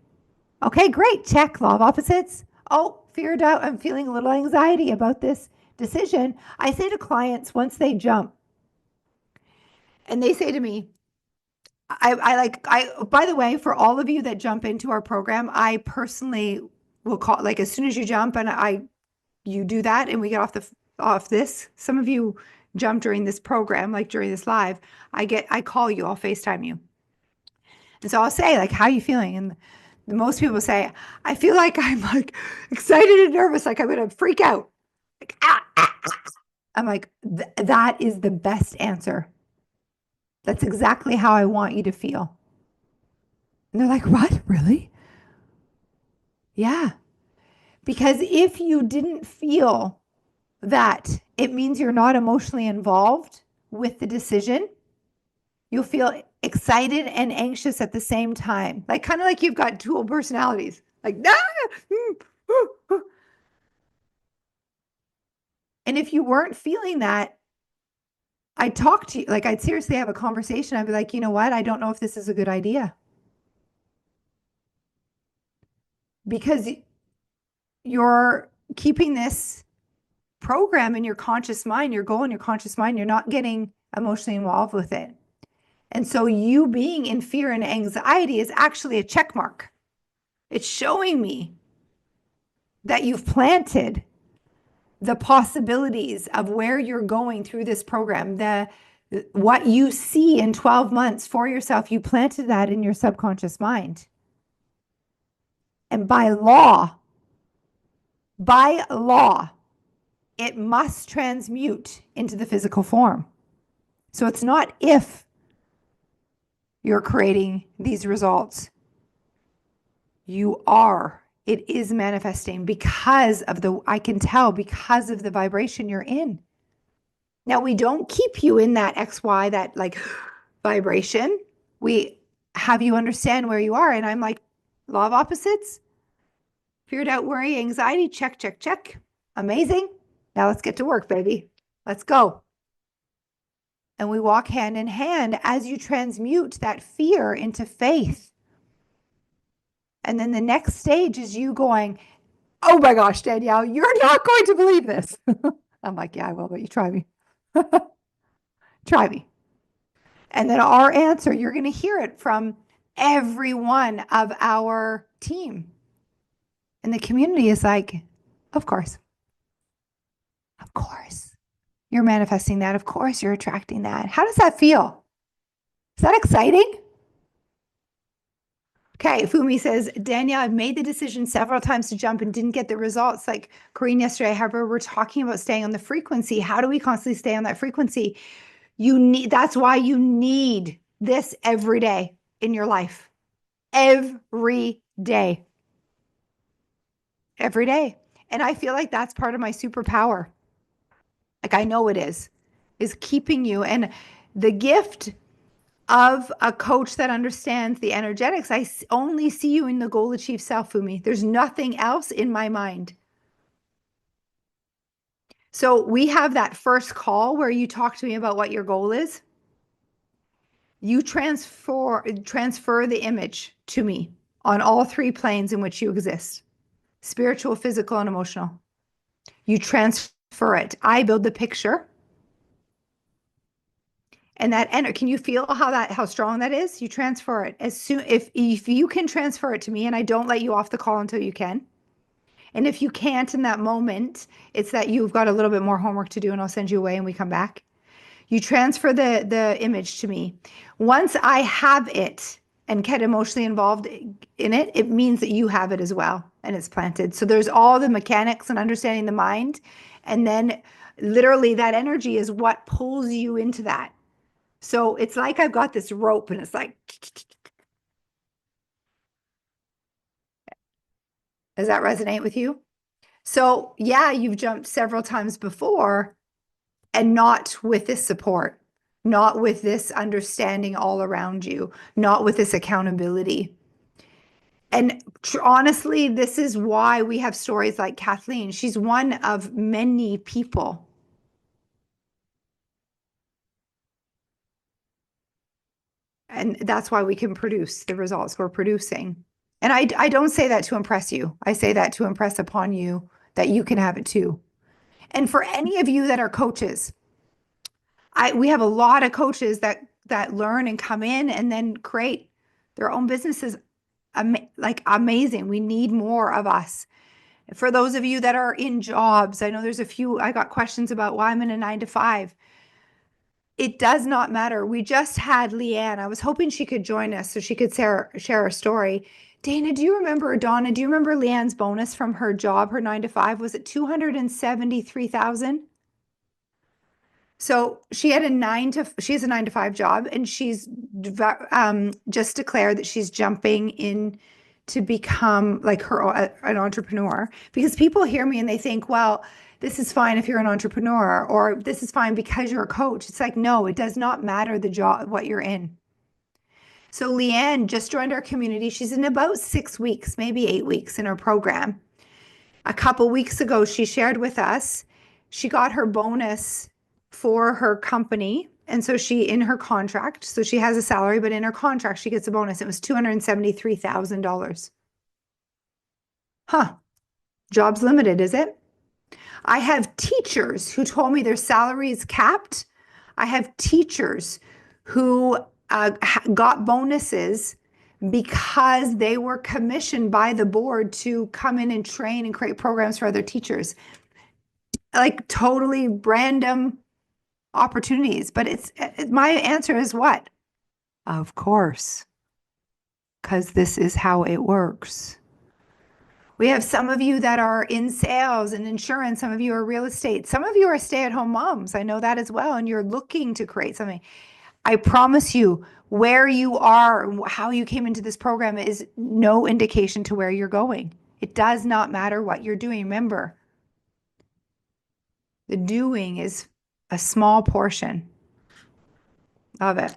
Speaker 4: Okay, great. Check. Law of opposites. Oh, fear, doubt. I'm feeling a little anxiety about this decision. I say to clients once they jump, and they say to me, by the way, for all of you that jump into our program, I personally will call, like as soon as you jump and you do that and we get off this, some of you jump during this program, like during this live, I call you, I'll FaceTime you. And so I'll say like, how are you feeling? And most people say, I feel like I'm like excited and nervous, like I'm going to freak out. Like, I'm like, that is the best answer. That's exactly how I want you to feel. And they're like, what? Really? Yeah. Because if you didn't feel that, it means you're not emotionally involved with the decision. You'll feel excited and anxious at the same time. Like kind of like you've got dual personalities. Like, ah! And if you weren't feeling that, I'd talk to you, like I'd seriously have a conversation. I'd be like, you know what? I don't know if this is a good idea. Because you're keeping this program in your conscious mind, your goal in your conscious mind, you're not getting emotionally involved with it. And so you being in fear and anxiety is actually a check mark. It's showing me that you've planted the possibilities of where you're going through this program, what you see in 12 months for yourself, you planted that in your subconscious mind. And by law, it must transmute into the physical form. So it's not if you're creating these results. You are. It is manifesting because of I can tell because of the vibration you're in. Now, we don't keep you in that XY, that like vibration. We have you understand where you are. And I'm like, law of opposites, fear, doubt, worry, anxiety, check, check, check. Amazing. Now let's get to work, baby. Let's go. And we walk hand in hand as you transmute that fear into faith. And then the next stage is you going, oh my gosh, Danielle, you're not going to believe this. I'm like, yeah, I will, but you try me. Try me. And then our answer, you're going to hear it from every one of our team. And the community is like, of course. Of course. You're manifesting that. Of course, you're attracting that. How does that feel? Is that exciting? Okay, Fumi says, Danielle, I've made the decision several times to jump and didn't get the results. Like Corinne yesterday, however, we're talking about staying on the frequency. How do we constantly stay on that frequency? That's why you need this every day in your life. Every day. Every day. And I feel like that's part of my superpower. Like I know it is keeping you. And the gift of a coach that understands the energetics, I only see you in the goal achieve self, Fumi. There's nothing else in my mind. So we have that first call where you talk to me about what your goal is. You transfer the image to me on all three planes in which you exist: spiritual, physical, and emotional. You transfer it. I build the picture. And can you feel how strong that is? You transfer it as soon if you can transfer it to me, and I don't let you off the call until you can. And if you can't in that moment, it's that you've got a little bit more homework to do, and I'll send you away and we come back. You transfer the image to me. Once I have it and get emotionally involved in it, it means that you have it as well and it's planted. So there's all the mechanics and understanding the mind. And then literally that energy is what pulls you into that. So it's like I've got this rope and it's like, does that resonate with you? So yeah, you've jumped several times before and not with this support, not with this understanding all around you, not with this accountability. And honestly, this is why we have stories like Kathleen. She's one of many people. And that's why we can produce the results we're producing. And I don't say that to impress you. I say that to impress upon you that you can have it too. And for any of you that are coaches, we have a lot of coaches that learn and come in and then create their own businesses. Like amazing. We need more of us. For those of you that are in jobs, I know there's a few, I got questions about why I'm in a 9-to-5. It does not matter. We just had Leanne. I was hoping she could join us so she could share her story. Dana, do you remember, Donna, do you remember Leanne's bonus from her job, her 9-to-5? Was it $273,000? So she has a 9 to 5 job, and she's just declared that she's jumping in to become like an entrepreneur, because people hear me and they think, well, this is fine if you're an entrepreneur, or this is fine because you're a coach. It's like, no, it does not matter the job, what you're in. So Leanne just joined our community. She's in about 6 weeks, maybe 8 weeks in our program. A couple weeks ago, she shared with us, she got her bonus for her company. And so in her contract, so she has a salary, but in her contract, she gets a bonus. It was $273,000. Huh. Jobs limited, is it? I have teachers who told me their salary is capped. I have teachers who got bonuses because they were commissioned by the board to come in and train and create programs for other teachers. Like totally random opportunities. But my answer is what? Of course, because this is how it works. We have some of you that are in sales and insurance. Some of you are real estate. Some of you are stay-at-home moms. I know that as well. And you're looking to create something. I promise you, where you are and how you came into this program is no indication to where you're going. It does not matter what you're doing. Remember, the doing is a small portion of it.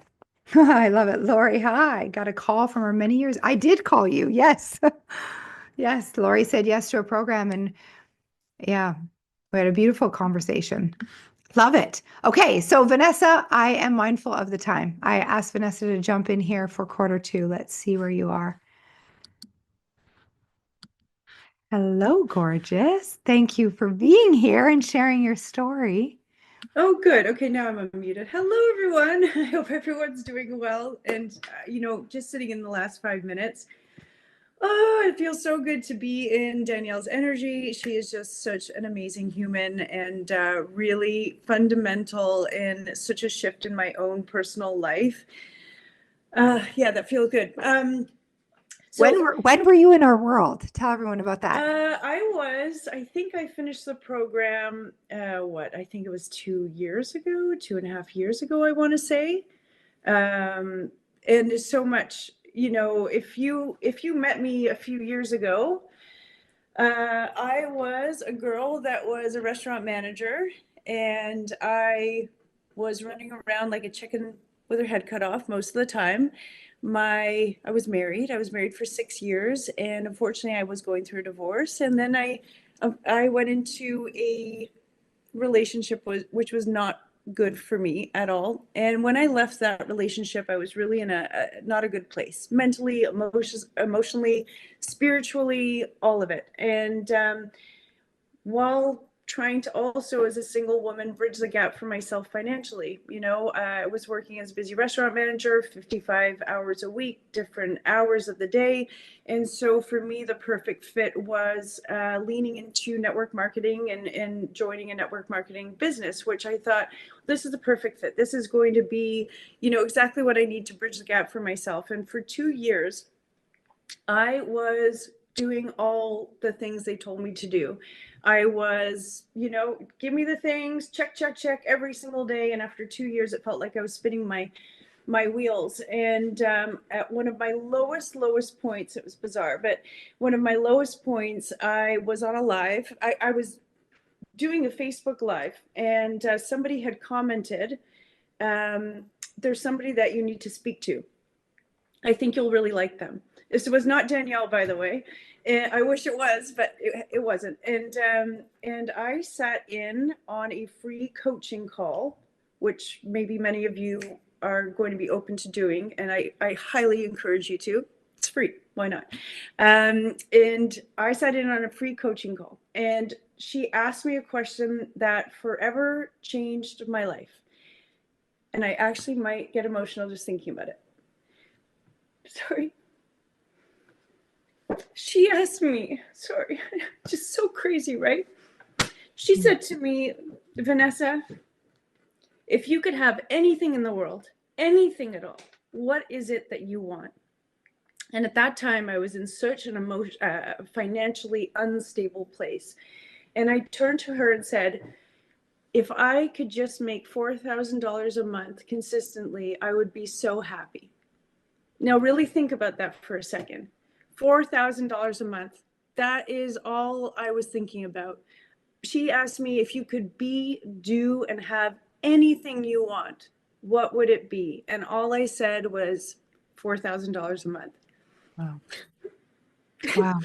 Speaker 4: I love it. Lori, hi. Got a call from her many years. I did call you. Yes. Yes. Lori said yes to a program, and yeah, we had a beautiful conversation. Love it. Okay. So Vanessa, I am mindful of the time. I asked Vanessa to jump in here for quarter two. Let's see where you are. Hello, gorgeous. Thank you for being here and sharing your story.
Speaker 6: Oh, good. Okay, now I'm unmuted. Hello, everyone. I hope everyone's doing well. And, just sitting in the last 5 minutes, oh, it feels so good to be in Danielle's energy. She is just such an amazing human and really fundamental in such a shift in my own personal life. Yeah, that feels good.
Speaker 4: When were you in our world? Tell everyone about that.
Speaker 6: I think I finished the program, I think it was 2 years ago, 2.5 years ago, I want to say. And there's so much, if you met me a few years ago, I was a girl that was a restaurant manager, and I was running around like a chicken with her head cut off most of the time. I was married for 6 years, and unfortunately I was going through a divorce. And then I went into a relationship which was not good for me at all. And when I left that relationship, I was really in a not a good place, mentally, emotionally, spiritually, all of it. And while trying to also, as a single woman, bridge the gap for myself financially. I was working as a busy restaurant manager, 55 hours a week, different hours of the day. And so for me, the perfect fit was leaning into network marketing and joining a network marketing business, which I thought, this is the perfect fit. This is going to be, exactly what I need to bridge the gap for myself. And for 2 years, I was doing all the things they told me to do. I was, give me the things, check every single day. And after 2 years, it felt like I was spinning my wheels. And at one of my lowest points, it was bizarre, but one of my lowest points, I was on a live. I was doing a Facebook Live, and somebody had commented, there's somebody that you need to speak to. I think you'll really like them. This was not Danielle, by the way. I wish it was, but it wasn't. And I sat in on a free coaching call, which maybe many of you are going to be open to doing. And I highly encourage you to. It's free. Why not? And I sat in on a free coaching call, and she asked me a question that forever changed my life. And I actually might get emotional just thinking about it. Sorry. She asked me, sorry, just so crazy, right? She said to me, Vanessa, if you could have anything in the world, anything at all, what is it that you want? And at that time, I was in such an financially unstable place. And I turned to her and said, if I could just make $4,000 a month consistently, I would be so happy. Now, really think about that for a second. $4,000 a month. That is all I was thinking about. She asked me if you could be, do, and have anything you want, what would it be? And all I said was $4,000 a month.
Speaker 4: Wow. Wow.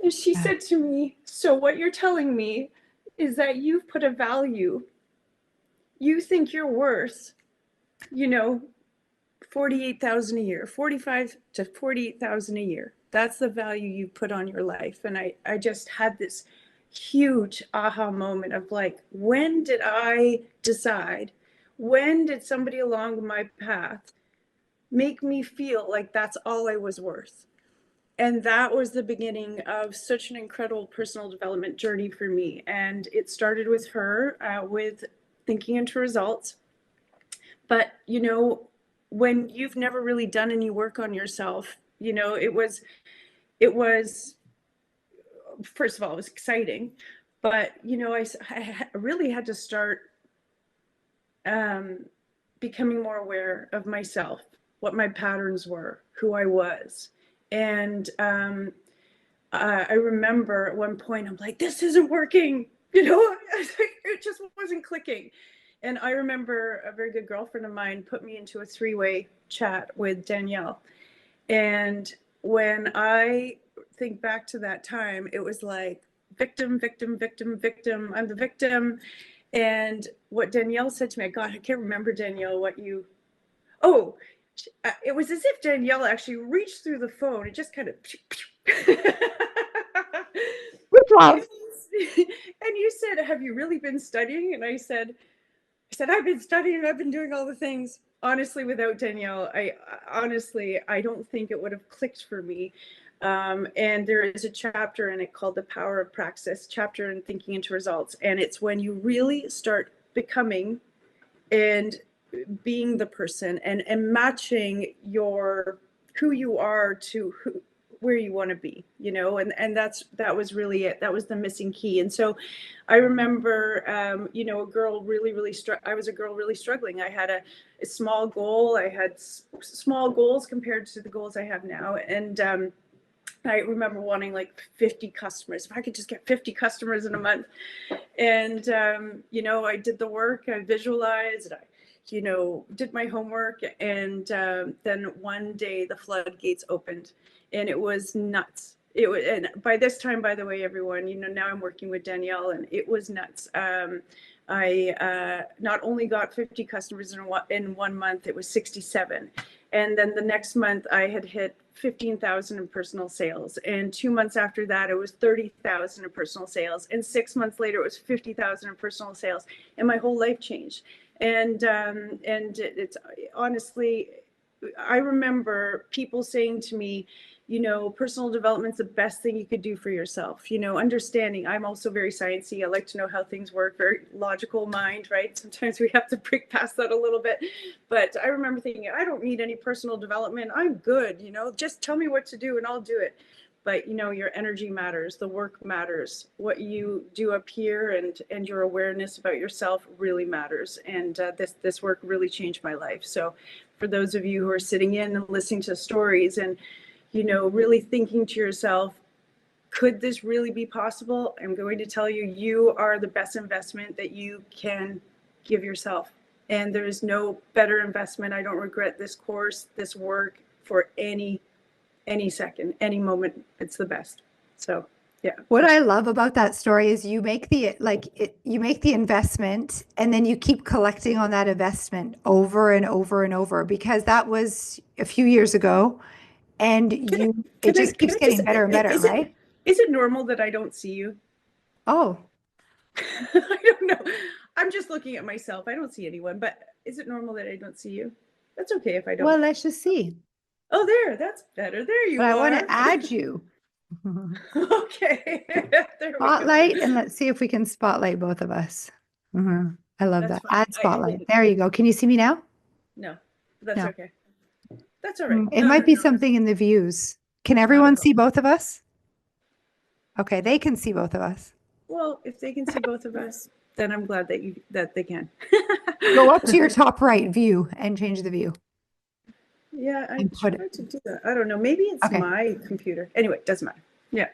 Speaker 6: And she
Speaker 4: Yeah.
Speaker 6: said to me, so what you're telling me is that you've put a value. You think you're worth, 48,000 a year, 45 to 48,000 a year. That's the value you put on your life. And I just had this huge aha moment of like, when did I decide? When did somebody along my path make me feel like that's all I was worth? And that was the beginning of such an incredible personal development journey for me. And it started with her, with thinking into results. But, when you've never really done any work on yourself, it was, first of all, it was exciting. But, I really had to start becoming more aware of myself, what my patterns were, who I was. And I remember at one point, I'm like, this isn't working. It just wasn't clicking. And I remember a very good girlfriend of mine put me into a 3-way chat with Danielle. And when I think back to that time, it was like victim, victim, victim, victim. I'm the victim. And what Danielle said to me, God, I can't remember, Danielle, it was as if Danielle actually reached through the phone and just kind of and you said, have you really been studying? And I said, I've been studying, I've been doing all the things. Honestly, without Danielle, I don't think it would have clicked for me. And there is a chapter in it called The Power of Praxis, chapter in Thinking into Results. And it's when you really start becoming and being the person and matching who you are to where you want to be, and that was really it. That was the missing key. And so I remember, a girl I was a girl really struggling. I had a small goal. I had small goals compared to the goals I have now. And I remember wanting like 50 customers. If I could just get 50 customers in a month. And, I did the work, I visualized, I did my homework. And then one day the floodgates opened and it was nuts. And by this time, by the way, everyone, now I'm working with Danielle and it was nuts. I not only got 50 customers in 1 month, it was 67. And then the next month I had hit 15,000 in personal sales. And 2 months after that, it was 30,000 in personal sales. And 6 months later, it was 50,000 in personal sales. And my whole life changed. And it's honestly, I remember people saying to me, personal development's the best thing you could do for yourself. Understanding. I'm also very sciencey. I like to know how things work, very logical mind, right? Sometimes we have to break past that a little bit. But I remember thinking, I don't need any personal development. I'm good, just tell me what to do and I'll do it. But your energy matters, the work matters, what you do up here and your awareness about yourself really matters. And this work really changed my life. So for those of you who are sitting in and listening to stories and really thinking to yourself, could this really be possible? I'm going to tell you, you are the best investment that you can give yourself. And there is no better investment. I don't regret this course, this work for any second, any moment. It's the best. So, yeah.
Speaker 4: What I love about that story is you make you make the investment and then you keep collecting on that investment over and over and over, because that was a few years ago. And it just keeps getting better and better, right?
Speaker 6: Is it normal that I don't see you?
Speaker 4: Oh,
Speaker 6: I don't know. I'm just looking at myself. I don't see anyone, but is it normal that I don't see you? That's okay if I don't.
Speaker 4: well, let's just see.
Speaker 6: Oh, there, that's better. There you
Speaker 4: But
Speaker 6: are.
Speaker 4: I want to add you.
Speaker 6: Okay. There we
Speaker 4: Spotlight,
Speaker 6: go.
Speaker 4: and let's see if we can spotlight both of us. I love
Speaker 6: That's
Speaker 4: that.
Speaker 6: fine.
Speaker 4: Add spotlight. There you go. Can you see me now?
Speaker 6: No, that's
Speaker 4: No.
Speaker 6: okay. That's all right.
Speaker 4: It might be something in the views. Can everyone see both of us? Okay, they can see both of us.
Speaker 6: Well, if they can see both of us, then I'm glad that they can.
Speaker 4: Go up to your top right view and change the view.
Speaker 6: Yeah, I
Speaker 4: And put it-
Speaker 6: tried to do that. I don't know. Maybe it's
Speaker 4: Okay.
Speaker 6: my computer. Anyway, it doesn't matter. Yeah.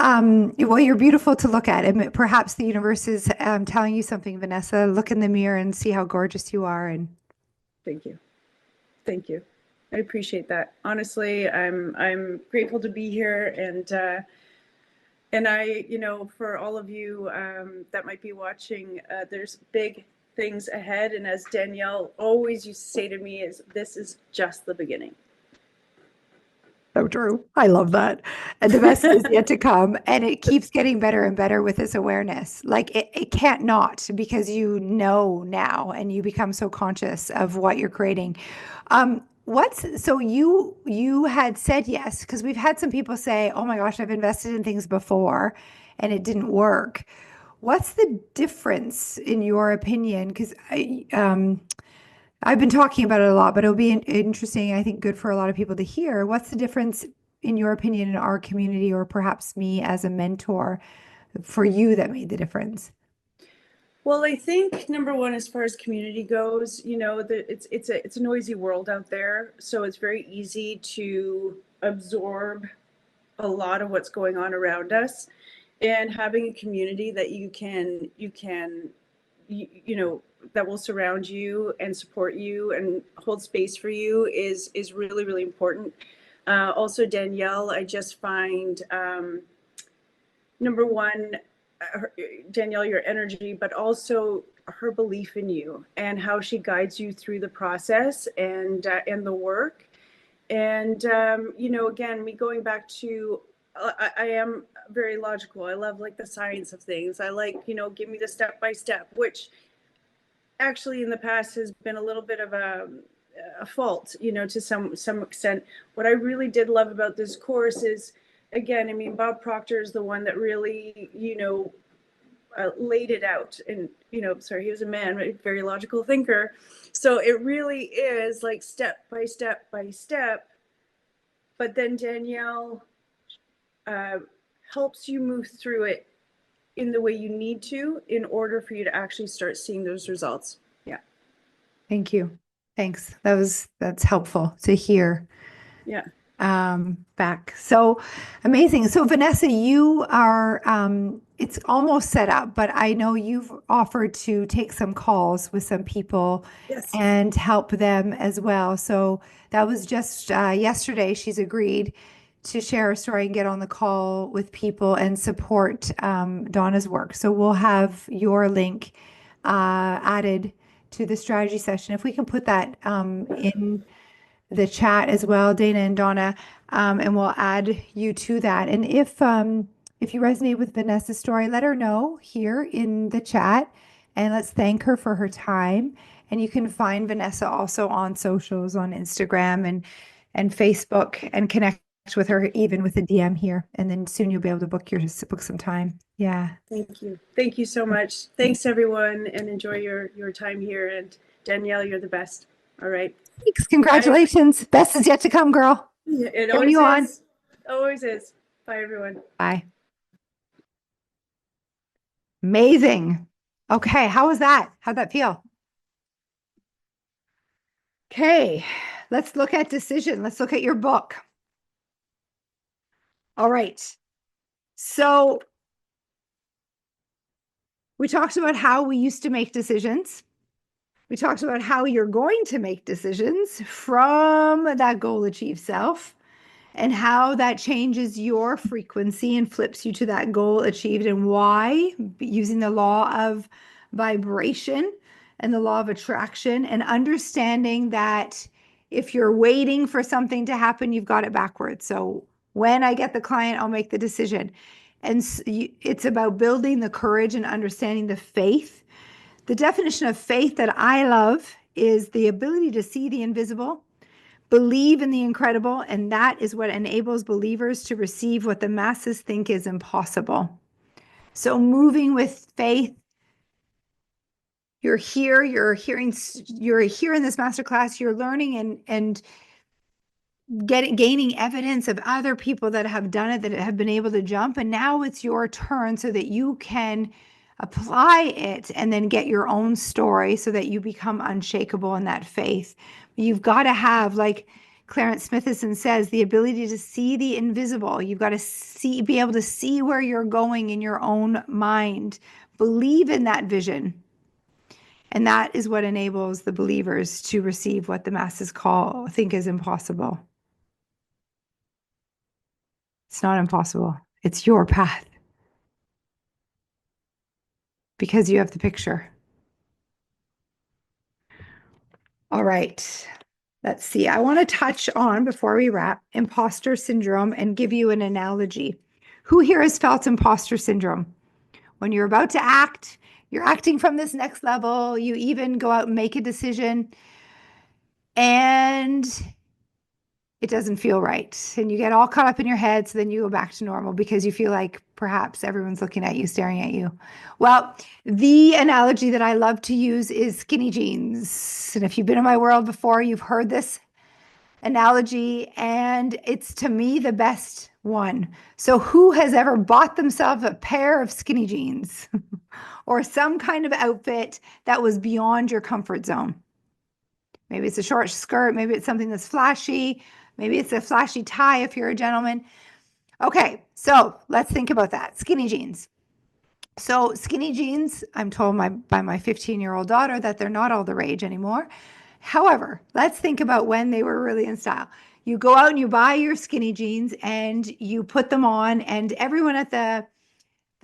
Speaker 4: Well, you're beautiful to look at, and perhaps the universe is telling you something, Vanessa. Look in the mirror and see how gorgeous you are. And
Speaker 6: Thank you. Thank you. I appreciate that. Honestly, I'm grateful to be here, and I, for all of you that might be watching, there's big things ahead. And as Danielle always used to say to me, this is just the beginning.
Speaker 4: so true. I love that. And the best is yet to come. And it keeps getting better and better with this awareness. Like it can't not, because you know now and you become so conscious of what you're creating. So you had said yes, because we've had some people say, oh my gosh, I've invested in things before and it didn't work. What's the difference in your opinion? Because I've been talking about it a lot, but it'll be interesting, I think good for a lot of people to hear. What's the difference, in your opinion, in our community, or perhaps me as a mentor for you, that made the difference?
Speaker 6: Well, I think number one, as far as community goes, it's a noisy world out there, so it's very easy to absorb a lot of what's going on around us, and having a community that you that will surround you and support you and hold space for you is really, really important. Also, Danielle, I just find number one, Danielle, your energy, but also her belief in you and how she guides you through the process and the work. And again, me going back to, I am very logical. I love like the science of things. I like, give me the step by step, which actually in the past has been a little bit of a fault, to some extent. What I really did love about this course is, again, I mean, Bob Proctor is the one that really, laid it out. And, sorry, he was a man, a very logical thinker. So it really is like step by step by step. But then Danielle helps you move through it in the way you need to in order for you to actually start seeing those results. Yeah.
Speaker 4: Thank you. Thanks. That's helpful to hear.
Speaker 6: Yeah.
Speaker 4: Back. So amazing. So Vanessa, you are, it's almost set up, but I know you've offered to take some calls with some people.
Speaker 6: Yes.
Speaker 4: And help them as well. So that was just yesterday. She's agreed to share her story and get on the call with people and support Donna's work. So we'll have your link added to the strategy session. If we can put that in the chat as well, Dana and Donna, and we'll add you to that. And if you resonate with Vanessa's story, let her know here in the chat, and let's thank her for her time. And you can find Vanessa also on socials, on Instagram and Facebook, and connect with her even with a DM here. And then soon you'll be able to book some time. Yeah.
Speaker 6: Thank you. Thank you so much. Thanks everyone, and enjoy your time here. And Danielle, you're the best. All right.
Speaker 4: Thanks. Congratulations. Best is yet to come, girl.
Speaker 6: Yeah, it
Speaker 4: Here
Speaker 6: always
Speaker 4: you on.
Speaker 6: is. Always is. Bye everyone.
Speaker 4: Bye. Amazing. Okay. How was that? How'd that feel? Okay. Let's look at decision. Let's look at your book. All right. So we talked about how we used to make decisions. We talked about how you're going to make decisions from that goal achieved self, and how that changes your frequency and flips you to that goal achieved, and why, using the law of vibration and the law of attraction, and understanding that if you're waiting for something to happen, you've got it backwards. So when I get the client, I'll make the decision. And it's about building the courage and understanding the faith. The definition of faith that I love is the ability to see the invisible, believe in the incredible, and that is what enables believers to receive what the masses think is impossible. So moving with faith, you're here in this masterclass, you're learning and gaining evidence of other people that have done it, that have been able to jump, and now it's your turn so that you can apply it, and then get your own story so that you become unshakable in that faith. You've got to have, like Clarence Smithison says, the ability to see the invisible. You've got to be able to see where you're going in your own mind. Believe in that vision. And that is what enables the believers to receive what the masses think is impossible. It's not impossible. It's your path. Because you have the picture. All right. Let's see. I want to touch on, before we wrap, imposter syndrome and give you an analogy. Who here has felt imposter syndrome? When you're about to act, you're acting from this next level, you even go out and make a decision, and it doesn't feel right. And you get all caught up in your head, so then you go back to normal because you feel like perhaps everyone's looking at you, staring at you. Well, the analogy that I love to use is skinny jeans. And if you've been in my world before, you've heard this analogy, and it's, to me, the best one. So who has ever bought themselves a pair of skinny jeans or some kind of outfit that was beyond your comfort zone? Maybe it's a short skirt, maybe it's something that's flashy, maybe it's a flashy tie if you're a gentleman. Okay, so let's think about that. Skinny jeans. So skinny jeans, I'm told by my 15-year-old daughter that they're not all the rage anymore. However, let's think about when they were really in style. You go out and you buy your skinny jeans and you put them on, and everyone at the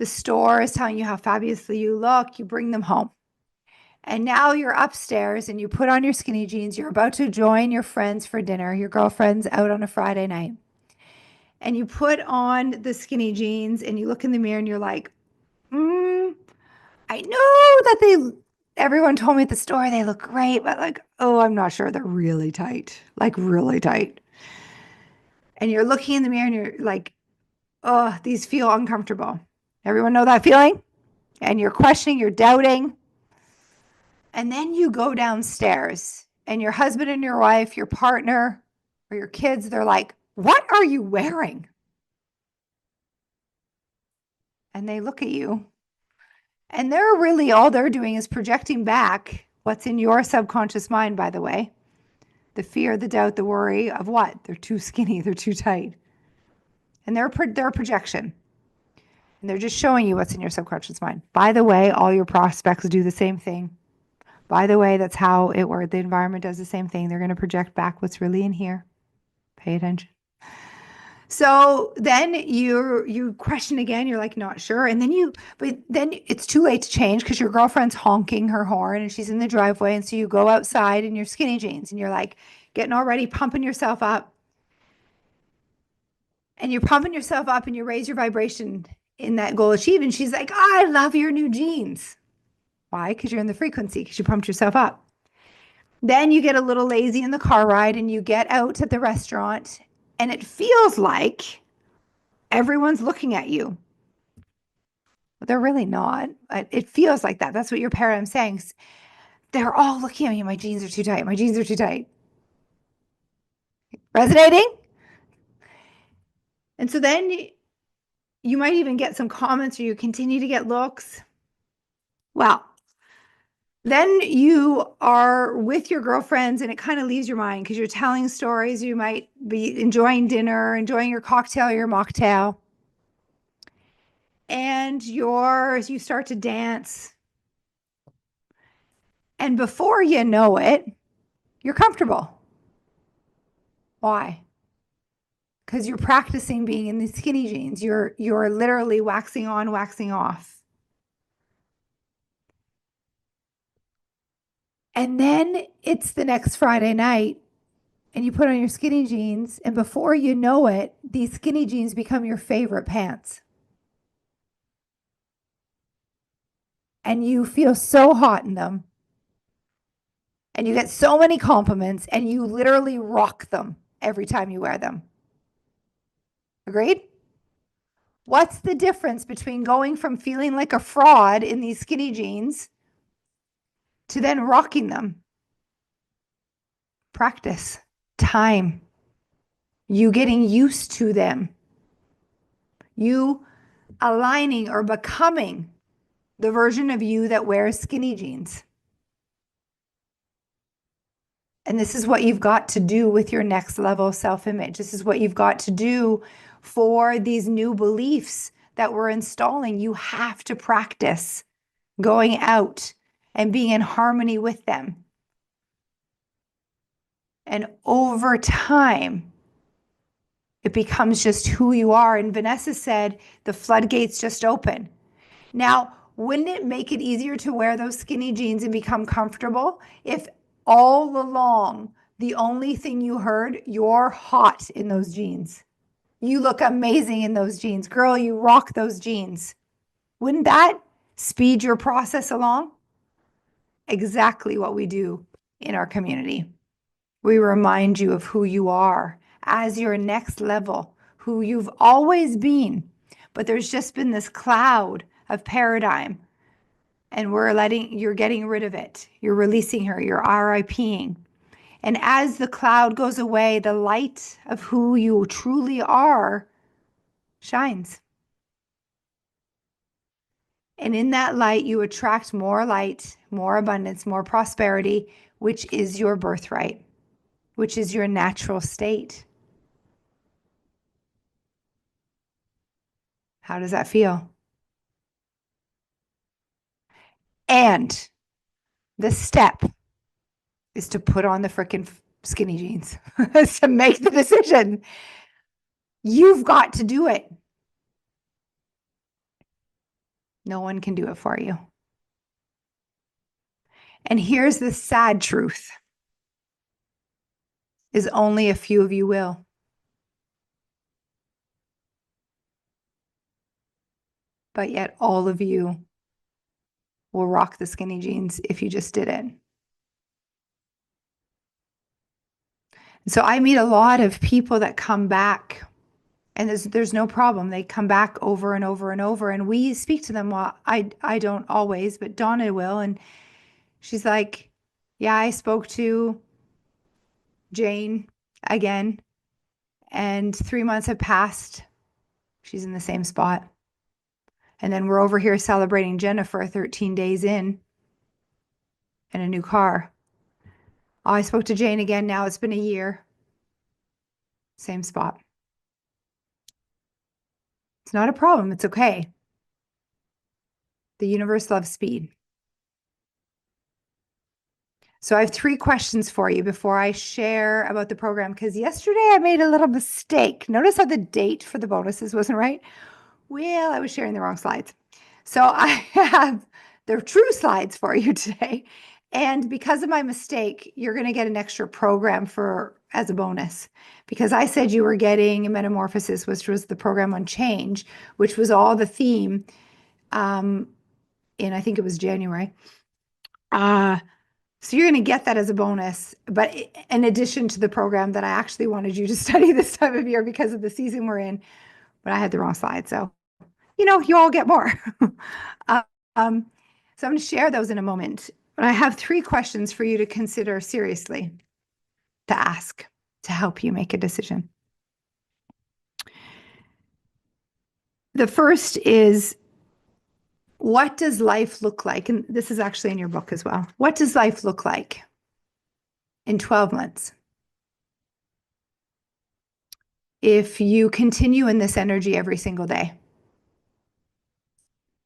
Speaker 4: store is telling you how fabulously you look. You bring them home. And now you're upstairs and you put on your skinny jeans. You're about to join your friends for dinner, your girlfriend's out on a Friday night. And you put on the skinny jeans and you look in the mirror and you're like, I know that everyone told me at the store they look great, but like, oh, I'm not sure. They're really tight, like really tight. And you're looking in the mirror and you're like, oh, these feel uncomfortable. Everyone know that feeling? And you're questioning, you're doubting. And then you go downstairs and your husband and your wife, your partner, or your kids, they're like, what are you wearing? And they look at you. And all they're doing is projecting back what's in your subconscious mind, by the way. The fear, the doubt, the worry of what? They're too skinny, they're too tight. And they're a projection. And they're just showing you what's in your subconscious mind. By the way, all your prospects do the same thing. By the way, that's how it works. The environment does the same thing. They're going to project back what's really in here. Pay attention. So then you question again, you're like, not sure. And but then it's too late to change because your girlfriend's honking her horn and she's in the driveway. And so you go outside in your skinny jeans and you're like getting all ready, pumping yourself up. And you're pumping yourself up and you raise your vibration in that goal achieved. And she's like, oh, I love your new jeans. Why? Because you're in the frequency, because you pumped yourself up. Then you get a little lazy in the car ride and you get out at the restaurant. And it feels like everyone's looking at you. But they're really not. It feels like that. That's what your paradigm's saying. They're all looking at me. My jeans are too tight. My jeans are too tight. Resonating? And so then you might even get some comments or you continue to get looks. Well, then you are with your girlfriends and it kind of leaves your mind because you're telling stories. You might be enjoying dinner, enjoying your cocktail, your mocktail. And you start to dance. And before you know it, you're comfortable. Why? Because you're practicing being in the skinny jeans. You're literally waxing on, waxing off. And then it's the next Friday night and you put on your skinny jeans, and before you know it, these skinny jeans become your favorite pants. And you feel so hot in them. And you get so many compliments and you literally rock them every time you wear them. Agreed? What's the difference between going from feeling like a fraud in these skinny jeans to then rocking them? Practice, time, you getting used to them, you aligning or becoming the version of you that wears skinny jeans. And this is what you've got to do with your next level self-image. This is what you've got to do for these new beliefs that we're installing. You have to practice going out and being in harmony with them. And over time, it becomes just who you are. And Vanessa said, the floodgates just open. Now, wouldn't it make it easier to wear those skinny jeans and become comfortable if all along the only thing you heard, you're hot in those jeans? You look amazing in those jeans. Girl, you rock those jeans. Wouldn't that speed your process along? Exactly what we do in our community. We remind you of who you are as your next level, who you've always been. But there's just been this cloud of paradigm, and you're getting rid of it. You're releasing her, you're RIPing. And as the cloud goes away, the light of who you truly are shines. And in that light, you attract more light, more abundance, more prosperity, which is your birthright, which is your natural state. How does that feel? And the step is to put on the frickin' skinny jeans, to make the decision. You've got to do it. No one can do it for you. And here's the sad truth, is only a few of you will. But yet all of you will rock the skinny jeans if you just did it. So I meet a lot of people that come back, and there's no problem. They come back over and over and over, and we speak to them. Well, I don't always, but Donna will. And she's like, yeah, I spoke to Jane again, and 3 months have passed. She's in the same spot. And then we're over here celebrating Jennifer 13 days in and a new car. Oh, I spoke to Jane again. Now it's been a year. Same spot. It's not a problem. It's okay. The universe loves speed. So I have 3 questions for you before I share about the program, because yesterday I made a little mistake. Notice how the date for the bonuses wasn't right? Well, I was sharing the wrong slides. So I have the true slides for you today. And because of my mistake, you're going to get an extra program as a bonus, because I said you were getting a Metamorphosis, which was the program on change, which was all the theme in, I think it was January. So you're going to get that as a bonus, but in addition to the program that I actually wanted you to study this time of year because of the season we're in, but I had the wrong slide. So, you all get more. So I'm going to share those in a moment. But I have 3 questions for you to consider seriously, to ask, to help you make a decision. The first is, what does life look like? And this is actually in your book as well. What does life look like in 12 months? If you continue in this energy every single day,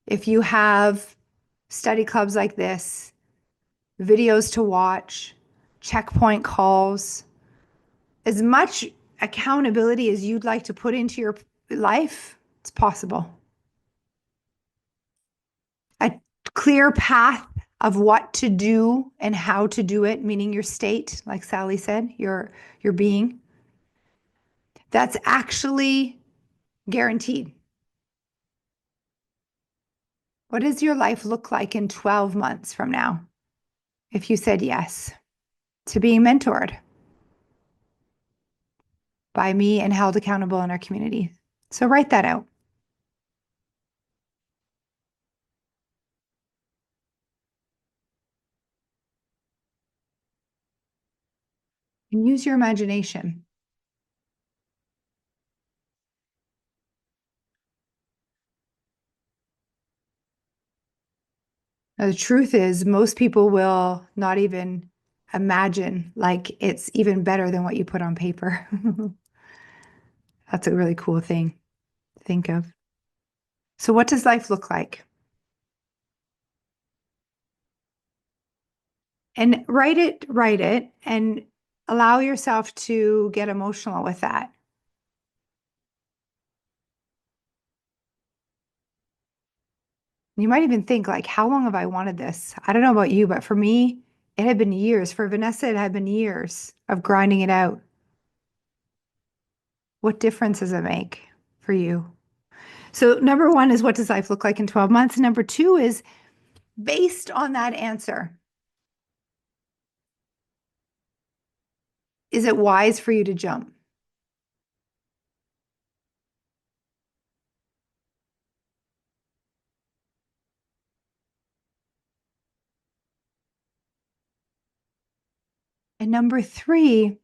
Speaker 4: if you have study clubs like this, videos to watch, checkpoint calls, as much accountability as you'd like to put into your life, it's possible. A clear path of what to do and how to do it, meaning your state, like Sally said, your being, that's actually guaranteed. What does your life look like in 12 months from now if you said yes to being mentored by me and held accountable in our community? So write that out. And use your imagination. Now, the truth is, most people will not even imagine like it's even better than what you put on paper. That's a really cool thing to think of. So, what does life look like? And write it, and allow yourself to get emotional with that. You might even think, like, how long have I wanted this? I don't know about you, but for me, it had been years. For Vanessa, it had been years of grinding it out. What difference does it make for you? So, number one is, what does life look like in 12 months? Number two is, based on that answer, is it wise for you to jump? And number three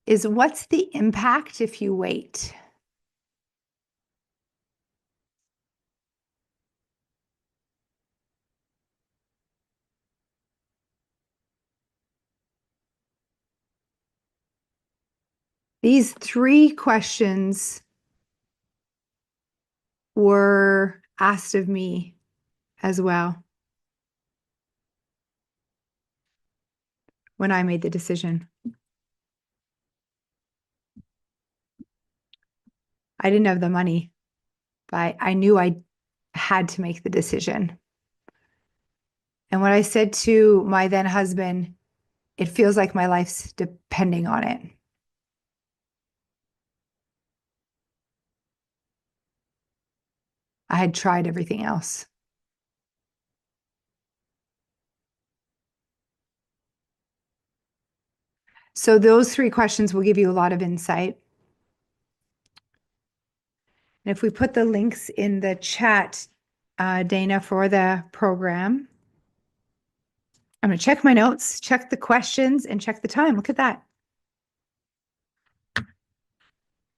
Speaker 4: is, what's the impact if you wait? These three questions were asked of me as well when I made the decision. I didn't have the money, but I knew I had to make the decision. And when I said to my then husband, it feels like my life's depending on it. I had tried everything else. So those three questions will give you a lot of insight. And if we put the links in the chat, Dana, for the program, I'm going to check my notes, check the questions, and check the time. Look at that.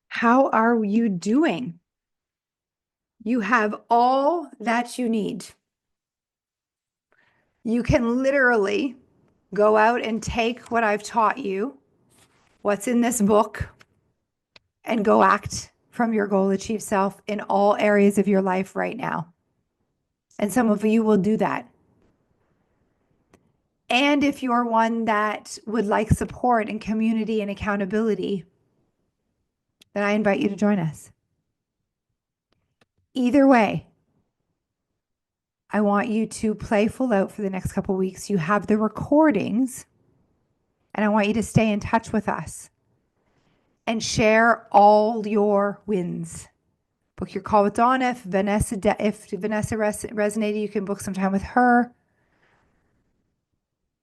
Speaker 4: How are you doing? You have all that you need. You can literally go out and take what I've taught you, what's in this book, and go act from your goal achieve self in all areas of your life right now. And some of you will do that. And if you're one that would like support and community and accountability, then I invite you to join us. Either way, I want you to play full out for the next couple of weeks. You have the recordings, and I want you to stay in touch with us and share all your wins. Book your call with Donna. If Vanessa resonated, you can book some time with her.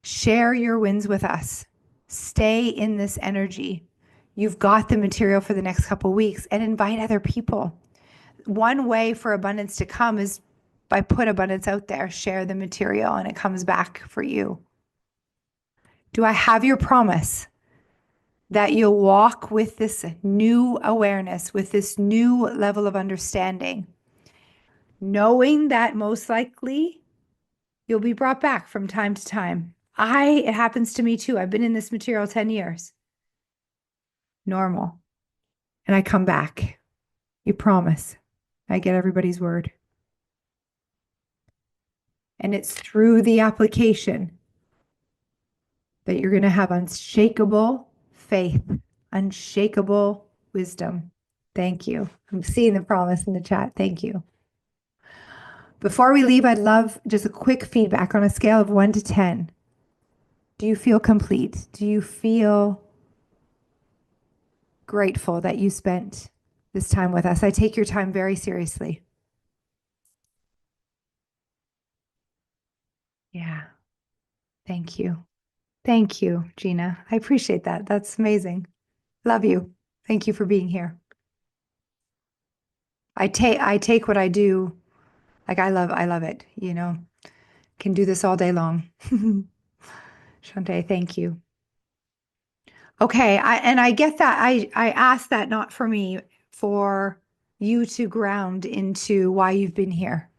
Speaker 4: Share your wins with us. Stay in this energy. You've got the material for the next couple of weeks, and invite other people. One way for abundance to come is by put abundance out there, share the material, and it comes back for you. Do I have your promise that you'll walk with this new awareness, with this new level of understanding, knowing that most likely you'll be brought back from time to time? It happens to me too. I've been in this material 10 years. Normal. And I come back. You promise. I get everybody's word. And it's through the application that you're going to have unshakable faith, unshakable wisdom. Thank you. I'm seeing the promise in the chat. Thank you. Before we leave, I'd love just a quick feedback on a scale of 1 to 10. Do you feel complete? Do you feel grateful that you spent this time with us? I take your time very seriously. Yeah. Thank you. Thank you, Gina. I appreciate that. That's amazing. Love you. Thank you for being here. I take what I do. Like I love it, you know. Can do this all day long. Shante, thank you. Okay, I get that. I asked that not for me, for you to ground into why you've been here.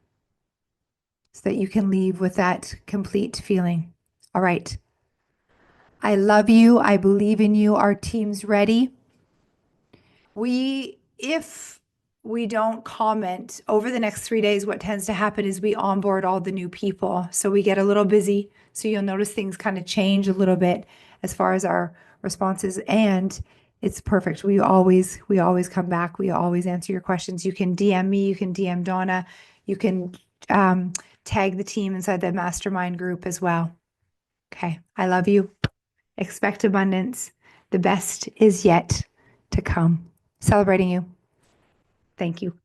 Speaker 4: so that you can leave with that complete feeling. All right. I love you. I believe in you. Our team's ready. If we don't comment over the next 3 days, what tends to happen is we onboard all the new people. So we get a little busy. So you'll notice things kind of change a little bit as far as our responses, and it's perfect. We always come back. We always answer your questions. You can DM me, you can DM Donna, you can tag the team inside the mastermind group as well. Okay. I love you. Expect abundance. The best is yet to come. Celebrating you. Thank you.